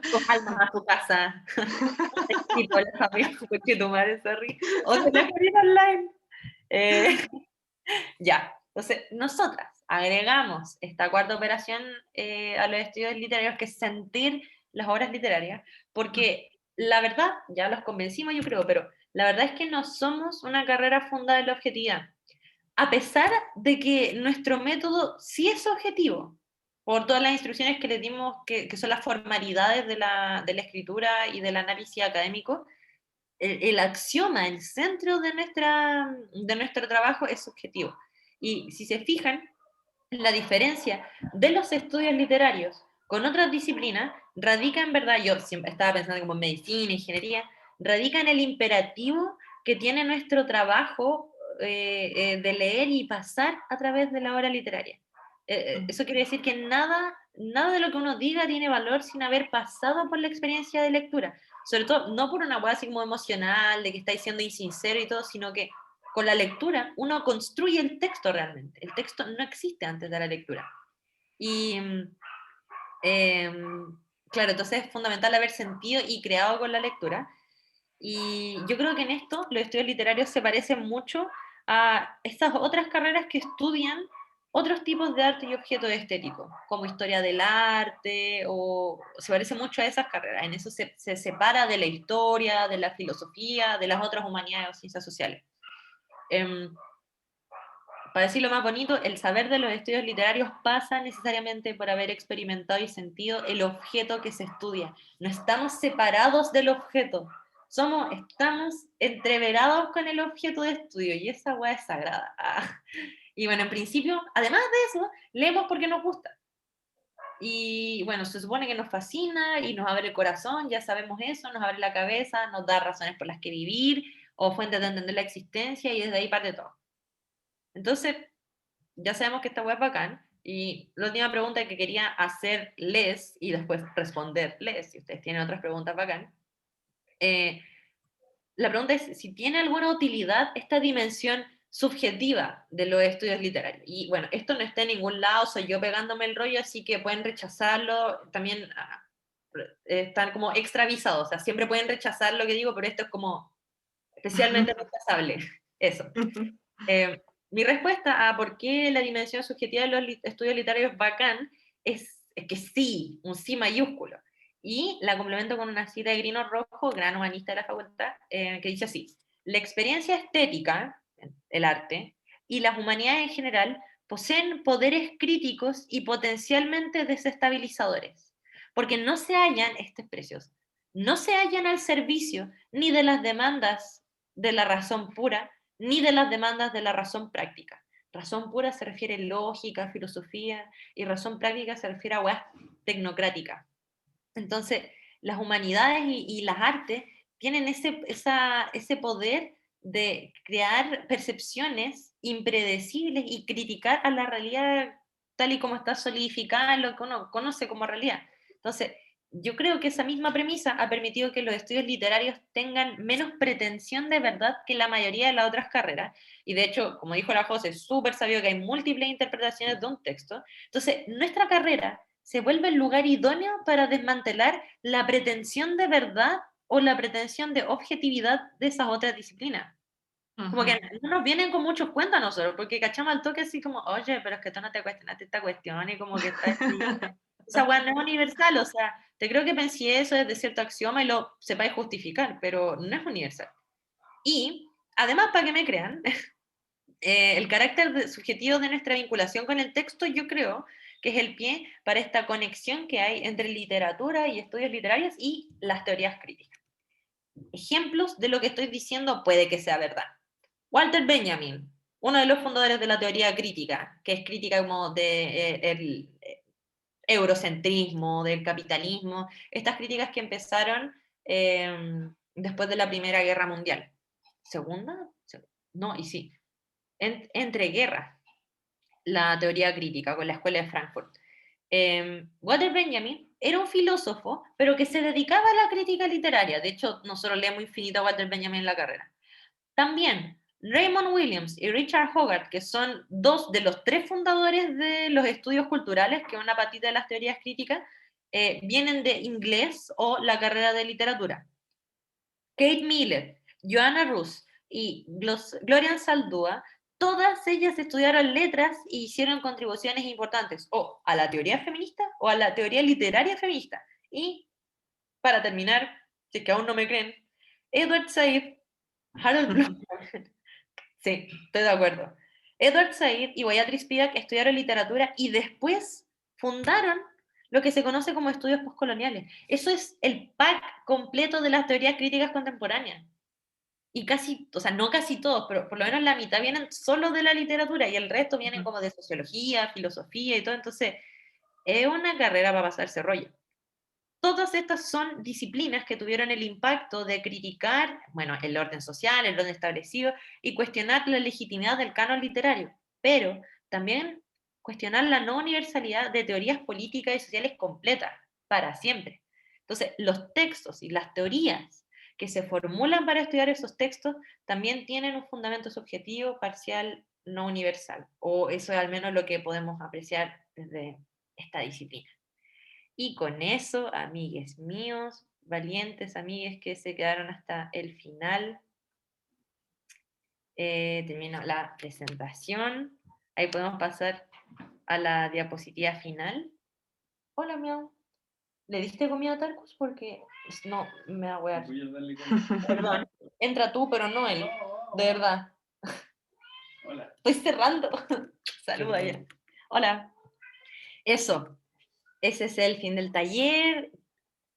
Sus almas a su casa. O se le puede ir online. Ya, entonces nosotras agregamos esta cuarta operación a los estudios literarios, que es sentir las obras literarias, porque la verdad, ya los convencimos yo creo, pero la verdad es que no somos una carrera fundada en la objetividad, a pesar de que nuestro método sí es objetivo, por todas las instrucciones que le dimos, que son las formalidades de la escritura y del análisis académico. El axioma, el centro de nuestro trabajo es subjetivo. Y si se fijan, la diferencia de los estudios literarios con otras disciplinas radica en verdad, yo siempre estaba pensando como en medicina, ingeniería, radica en el imperativo que tiene nuestro trabajo de leer y pasar a través de la obra literaria. Eso quiere decir que nada de lo que uno diga tiene valor sin haber pasado por la experiencia de lectura. Sobre todo, no por una hueá así como emocional, de que estáis siendo insincero y todo, sino que con la lectura uno construye el texto realmente. El texto no existe antes de la lectura. Y claro, entonces es fundamental haber sentido y creado con la lectura. Y yo creo que en esto los estudios literarios se parecen mucho a estas otras carreras que estudian otros tipos de arte y objetos estéticos, como historia del arte, o se parece mucho a esas carreras. En eso se separa de la historia, de la filosofía, de las otras humanidades o ciencias sociales. Para decirlo más bonito, el saber de los estudios literarios pasa necesariamente por haber experimentado y sentido el objeto que se estudia. No estamos separados del objeto, estamos entreverados con el objeto de estudio y esa weá es sagrada. Y bueno, en principio, además de eso, leemos porque nos gusta. Y bueno, se supone que nos fascina y nos abre el corazón, ya sabemos eso, nos abre la cabeza, nos da razones por las que vivir o fuentes de entender la existencia y desde ahí parte todo. Entonces, ya sabemos que esta web es bacán. Y la última pregunta que quería hacerles y después responderles, si ustedes tienen otras preguntas bacán, la pregunta es si tiene alguna utilidad esta dimensión subjetiva de los estudios literarios. Y bueno, esto no está en ningún lado, soy yo pegándome el rollo, así que pueden rechazarlo, también están como extra avisados, o sea, siempre pueden rechazar lo que digo, pero esto es como especialmente rechazable, eso. Mi respuesta a por qué la dimensión subjetiva de los estudios literarios es bacán es que sí, un sí mayúsculo. Y la complemento con una cita de Grino Rojo, gran humanista de la facultad, que dice así: la experiencia estética, el arte, y las humanidades en general poseen poderes críticos y potencialmente desestabilizadores, porque no se hallan, este es precioso, no se hallan al servicio ni de las demandas de la razón pura, ni de las demandas de la razón práctica. Razón pura se refiere a lógica, filosofía, y razón práctica se refiere a weas tecnocráticas. Entonces, las humanidades y las artes tienen ese poder de crear percepciones impredecibles y criticar a la realidad tal y como está solidificada en lo que uno conoce como realidad. Entonces, yo creo que esa misma premisa ha permitido que los estudios literarios tengan menos pretensión de verdad que la mayoría de las otras carreras. Y de hecho, como dijo la José, es súper sabido que hay múltiples interpretaciones de un texto. Entonces, nuestra carrera se vuelve el lugar idóneo para desmantelar la pretensión de verdad o la pretensión de objetividad de esas otras disciplinas. Como que no nos vienen con muchos cuentos a nosotros, porque cachamos al toque así como, oye, pero es que tú no te cuestionaste esta cuestión y como que está así. Esa weá no es universal, o sea, te creo que pensé eso desde cierto axioma y lo sepáis justificar, pero no es universal. Y, además, para que me crean, el carácter subjetivo de nuestra vinculación con el texto, yo creo que es el pie para esta conexión que hay entre literatura y estudios literarios y las teorías críticas. Ejemplos de lo que estoy diciendo puede que sea verdad. Walter Benjamin, uno de los fundadores de la teoría crítica, que es crítica como del eurocentrismo, del capitalismo, estas críticas que empezaron después de la Primera Guerra Mundial. ¿Segunda? No, y sí. Entre guerras, la teoría crítica con la Escuela de Frankfurt. Walter Benjamin era un filósofo, pero que se dedicaba a la crítica literaria. De hecho, nosotros leemos infinito a Walter Benjamin en la carrera. También Raymond Williams y Richard Hogarth, que son dos de los tres fundadores de los estudios culturales, que es una patita de las teorías críticas, vienen de inglés o la carrera de literatura. Kate Miller, Joanna Rus y Gloria Saldúa, todas ellas estudiaron letras e hicieron contribuciones importantes o a la teoría feminista o a la teoría literaria feminista. Y, para terminar, si es que aún no me creen, Edward Said, Harold Bloom, sí, estoy de acuerdo. Edward Said y Beatrice Spivak estudiaron literatura y después fundaron lo que se conoce como estudios postcoloniales. Eso es el pack completo de las teorías críticas contemporáneas. Y casi, o sea, no casi todos, pero por lo menos la mitad vienen solo de la literatura y el resto vienen como de sociología, filosofía y todo. Entonces, es una carrera para pasarse rollo. Todas estas son disciplinas que tuvieron el impacto de criticar, bueno, el orden social, el orden establecido, y cuestionar la legitimidad del canon literario, pero también cuestionar la no universalidad de teorías políticas y sociales completas, para siempre. Entonces, los textos y las teorías que se formulan para estudiar esos textos también tienen un fundamento subjetivo, parcial, no universal, o eso es al menos lo que podemos apreciar desde esta disciplina. Y con eso, amigues míos, valientes amigues que se quedaron hasta el final, termino la presentación. Ahí podemos pasar a la diapositiva final. Hola, miau. ¿Le diste comida a Tarkus? Porque no, me da huear. Perdón. Entra tú, pero no él. De verdad. Hola. Estoy cerrando. Saluda ya. Hola. Eso. Ese es el fin del taller.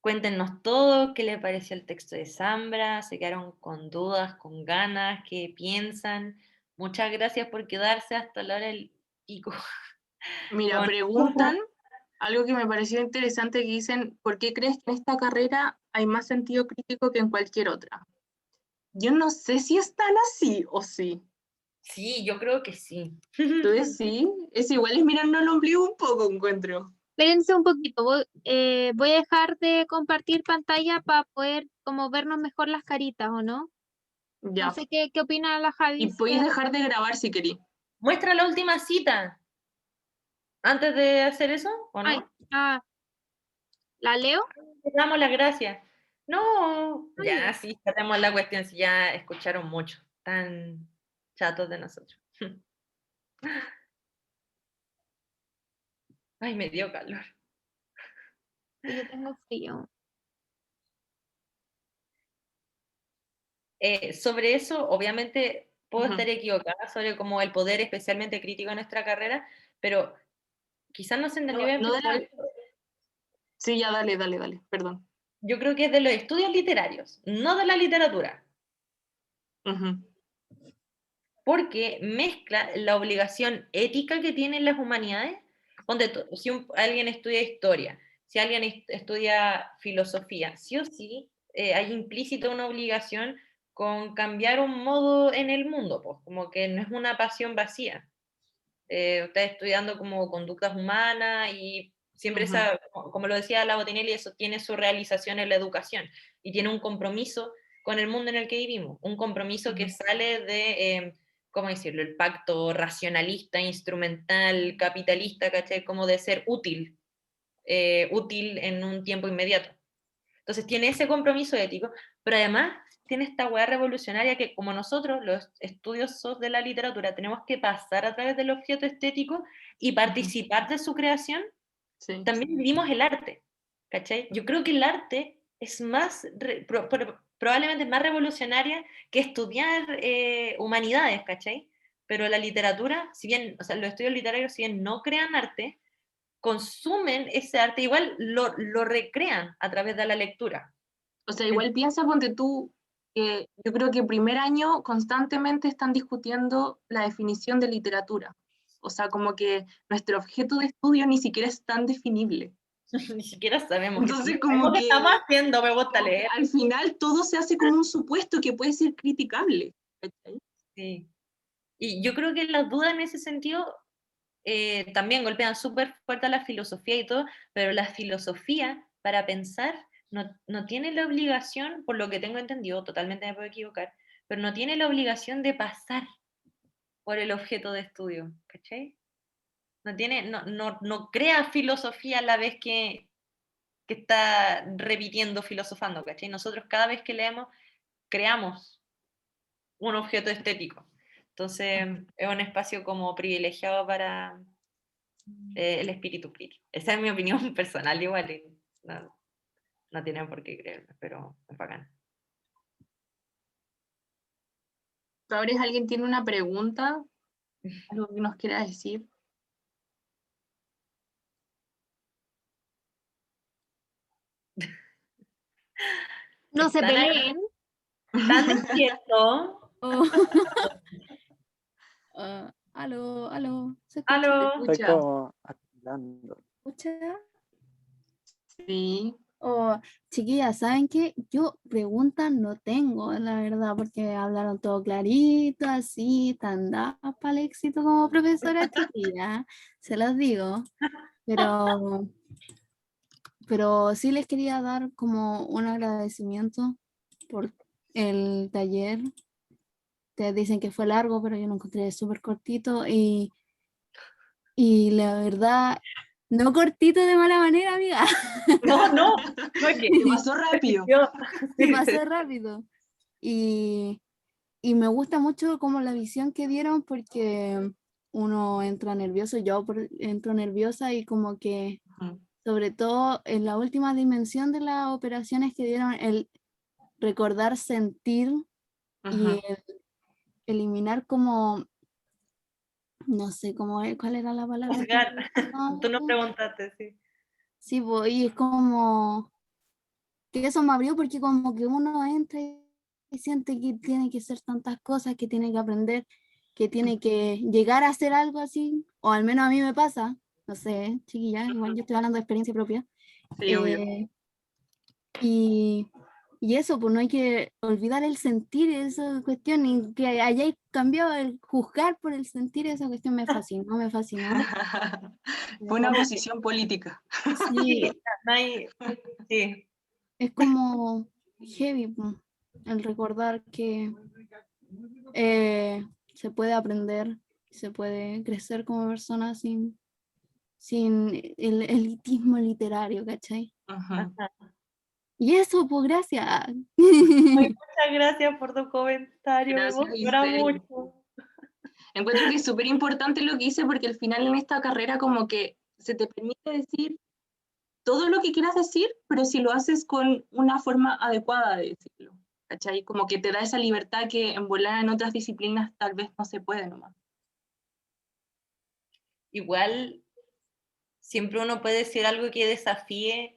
Cuéntenos todo, qué les pareció el texto de Zambra, se quedaron con dudas, con ganas, qué piensan. Muchas gracias por quedarse hasta la hora del pico. Mira, Con- preguntan algo que me pareció interesante que dicen, ¿por qué crees que en esta carrera hay más sentido crítico que en cualquier otra? Yo no sé si es tan así o sí. Sí, yo creo que sí. Entonces sí, es igual es mirarnos al ombligo un poco, encuentro. Espérense un poquito, voy a dejar de compartir pantalla para poder como vernos mejor las caritas, ¿o no? No Ya. sé qué opina la Javi. Y podéis dejar de grabar si queréis. Muestra la última cita. Antes de hacer eso, ¿o no? Ay, ¿la leo? Te damos las gracias. No, Ay, ya sí, hacemos la cuestión, si ya escucharon mucho, tan chatos de nosotros. Ay, me dio calor. yo tengo frío. Sobre eso, obviamente, puedo Ujú. estar equivocada sobre como el poder especialmente crítico en nuestra carrera, pero quizás no se entendió bien, No pero de la... Sí, ya dale, perdón. yo creo que es de los estudios literarios, no de la literatura, Ujú. porque mezcla la obligación ética que tienen las humanidades, donde si alguien estudia historia, si alguien estudia filosofía, sí o sí hay implícita una obligación con cambiar un modo en el mundo, pues como que no es una pasión vacía. Está estudiando como conductas humanas y siempre Ujú. esa, como lo decía la Botinelli, eso tiene su realización en la educación y tiene un compromiso con el mundo en el que vivimos, un compromiso que Ujú. sale de, ¿cómo decirlo?, el pacto racionalista, instrumental, capitalista, ¿cachai? Como de ser útil, útil en un tiempo inmediato. Entonces tiene ese compromiso ético, pero además tiene esta hueá revolucionaria que como nosotros, los estudiosos de la literatura, tenemos que pasar a través del objeto estético y participar de su creación, Sí. también vivimos el arte, ¿cachai? Yo creo que el arte es más, probablemente es más revolucionaria que estudiar humanidades, ¿cachai? Pero la literatura, si bien, o sea, los estudios literarios, si bien no crean arte, consumen ese arte, igual lo recrean a través de la lectura. O sea, igual piensa, ponte tú, que yo creo que primer año constantemente están discutiendo la definición de literatura. O sea, como que nuestro objeto de estudio ni siquiera es tan definible. Ni siquiera sabemos Entonces, sabemos qué estamos haciendo, me gusta como que leer. al final todo se hace como un supuesto que puede ser criticable. ¿Cachai? Sí. Y yo creo que las dudas en ese sentido también golpean súper fuerte a la filosofía y todo, pero la filosofía, para pensar, no tiene la obligación, por lo que tengo entendido, totalmente me puedo equivocar, pero no tiene la obligación de pasar por el objeto de estudio, ¿cachai? No crea filosofía a la vez que está repitiendo, filosofando, ¿cachai? Nosotros cada vez que leemos, creamos un objeto estético. Entonces, es un espacio como privilegiado para el espíritu crítico. Esa es mi opinión personal igual, y no tienen por qué creerme, pero es bacán. ¿Sabes? ¿Alguien tiene una pregunta? ¿Algo que nos quiera decir? No se Están peleen. tan despiertos. Oh. Aló, ¿se escucha? Aló. Estoy Escucha. como hablando. ¿Se escucha? Sí. Oh, chiquillas, ¿saben qué? Yo preguntas no tengo, la verdad, porque hablaron todo clarito, así, tan da para el éxito como profesora chiquilla, se los digo. Pero sí les quería dar como un agradecimiento por el taller. Ustedes dicen que fue largo, pero yo lo encontré súper cortito y la verdad, no cortito de mala manera, amiga. No es que Te pasó rápido. Se pasó rápido. Y me gusta mucho como la visión que dieron porque uno entra nervioso, entro nerviosa y como que Ujú. sobre todo en la última dimensión de las operaciones que dieron, el recordar sentir y Ujú. el eliminar como, no sé cuál era la palabra. juzgar. Tú no preguntaste, sí. Sí, y es como que eso me abrió porque como que uno entra y siente que tiene que hacer tantas cosas, que tiene que aprender, que tiene que llegar a hacer algo así, o al menos a mí me pasa, no sé, chiquilla, igual yo estoy hablando de experiencia propia. Sí, obvio. Y eso, pues no hay que olvidar el sentir esa cuestión, y que hayáis cambiado el juzgar por el sentir esa cuestión me fascinó, me fascinó. Fue una posición política. Sí, No hay- sí. es como heavy, pues, el recordar que se puede aprender, se puede crecer como persona sin el elitismo literario, ¿cachai? Ajá. Y eso, pues gracias. Muchas gracias por tu comentario, Gracias, me emociona Giselle. mucho. Encuentro que es súper importante lo que hice porque al final en esta carrera como que se te permite decir todo lo que quieras decir, pero si lo haces con una forma adecuada de decirlo, ¿cachai? Como que te da esa libertad que en volar en otras disciplinas tal vez no se puede nomás. Igual, siempre uno puede decir algo que desafíe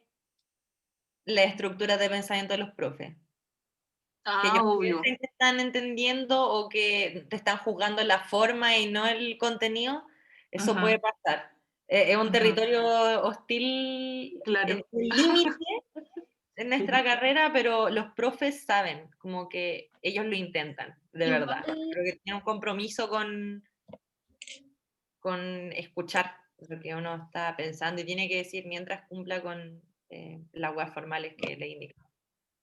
la estructura de pensamiento de los profes. Que ellos Obvio. piensen que están entendiendo o que te están juzgando la forma y no el contenido, eso Ajá. puede pasar. Es un Ajá. territorio hostil, Claro. un límite en nuestra carrera, pero los profes saben, como que ellos lo intentan, de Igual, verdad. Creo que tienen un compromiso con escuchar lo que uno está pensando y tiene que decir mientras cumpla con las weas formales que le indican.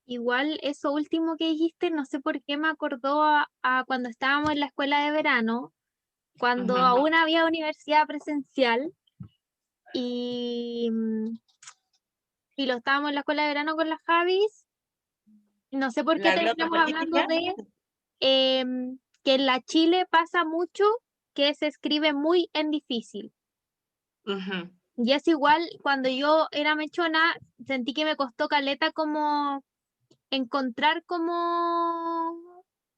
igual eso último que dijiste, no sé por qué me acordó a cuando estábamos en la escuela de verano, cuando Ajá. aún había universidad presencial y, y lo estábamos en la escuela de verano con las Javis. No sé por qué La glota terminamos hablando política, de que en la Chile pasa mucho que se escribe muy en difícil. Ajá. Y es igual, cuando yo era mechona, sentí que me costó caleta como encontrar como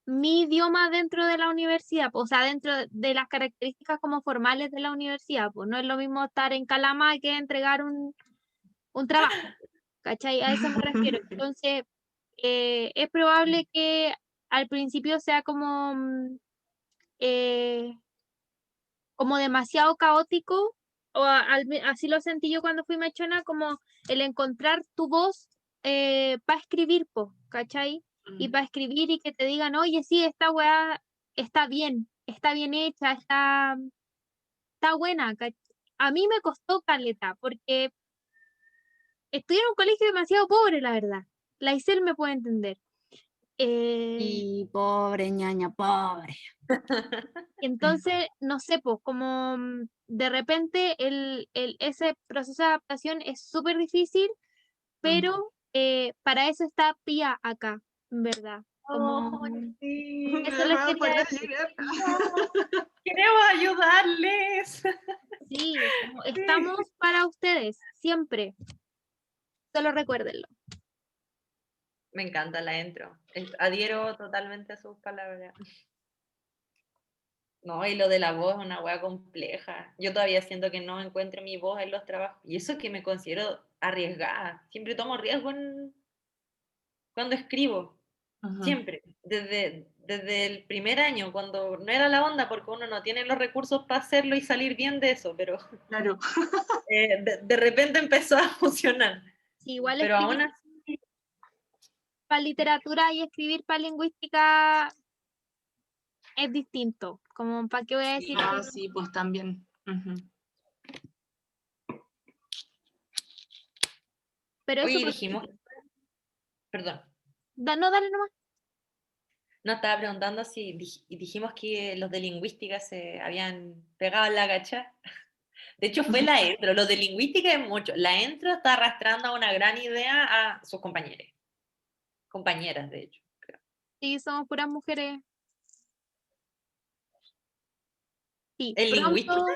mi idioma dentro de la universidad, o sea, dentro de las características como formales de la universidad, pues no es lo mismo estar en Calama que entregar un trabajo, ¿cachai? A eso me refiero. Entonces, es probable que al principio sea eh, como demasiado caótico, o así lo sentí yo cuando fui mechona, como el encontrar tu voz para escribir, po, ¿cachai? Y para escribir y que te digan, oye, sí, esta weá está bien hecha, está buena. A mí me costó caleta, porque estudié en un colegio demasiado pobre, la verdad. La Isel me puede entender. Y pobre ñaña, pobre. Entonces, no sé, pues como de repente ese proceso de adaptación es súper difícil, pero para eso está Pía acá, en verdad. Como sí, eso les quería decir. queremos ayudarles. Sí, como estamos para ustedes, siempre. Solo recuérdenlo. Me encanta la intro. Adhiero totalmente a sus palabras. No, y lo de la voz es una wea compleja. Yo todavía siento que no encuentro mi voz en los trabajos. Y eso que me considero arriesgada. Siempre tomo riesgo cuando escribo. Ajá. Siempre. Desde el primer año, cuando no era la onda, porque uno no tiene los recursos para hacerlo y salir bien de eso, pero Claro. de repente empezó a funcionar. Sí, igual Pero aún escribir así, para literatura y escribir para lingüística es distinto. Como, ¿para qué voy a decir que Sí, pues también. Ajá. pero eso hoy pues, dijimos, perdón, no, dale nomás. no estaba preguntando si dijimos que los de lingüística se habían pegado en la gacha. De hecho, fue la ENTRO. Los de lingüística es mucho. La ENTRO está arrastrando a una gran idea a sus compañeros. Compañeras, de hecho. Creo. Sí, somos puras mujeres. Sí, ¿En lingüística pronto,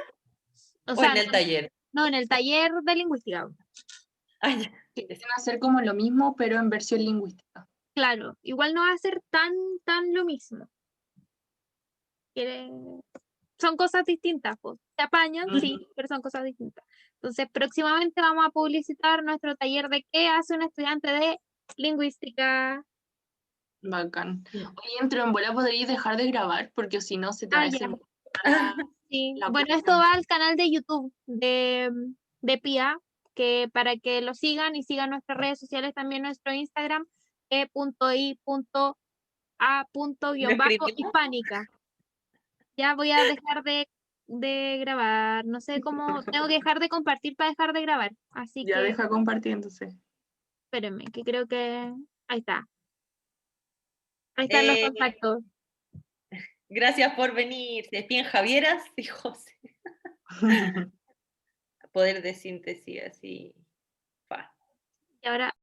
o o en sea, el taller? no, en el taller de lingüística. Ay, ya. Que quieren hacer como lo mismo, pero en versión lingüística. Claro, igual no va a ser tan lo mismo. Son cosas distintas, pues. Se apañan, sí, pero son cosas distintas. Entonces, próximamente vamos a publicitar nuestro taller de qué hace un estudiante de lingüística. Bacán. Sí. Oye, entre en bola podríais dejar de grabar porque si no se te va a Ya. desenvolver Sí. la Bueno, esto cuestión. va al canal de YouTube de Pia, que para que lo sigan y sigan nuestras redes sociales, también nuestro Instagram, e.i.a.hispánica. Ya voy a dejar de grabar. No sé cómo, tengo que dejar de compartir para dejar de grabar. Así Ya que deja compartiéndose. espérenme, que creo que ahí está. Ahí están los contactos. Gracias por venir. Se despiden Javieras y José. Poder de síntesis así. Y ahora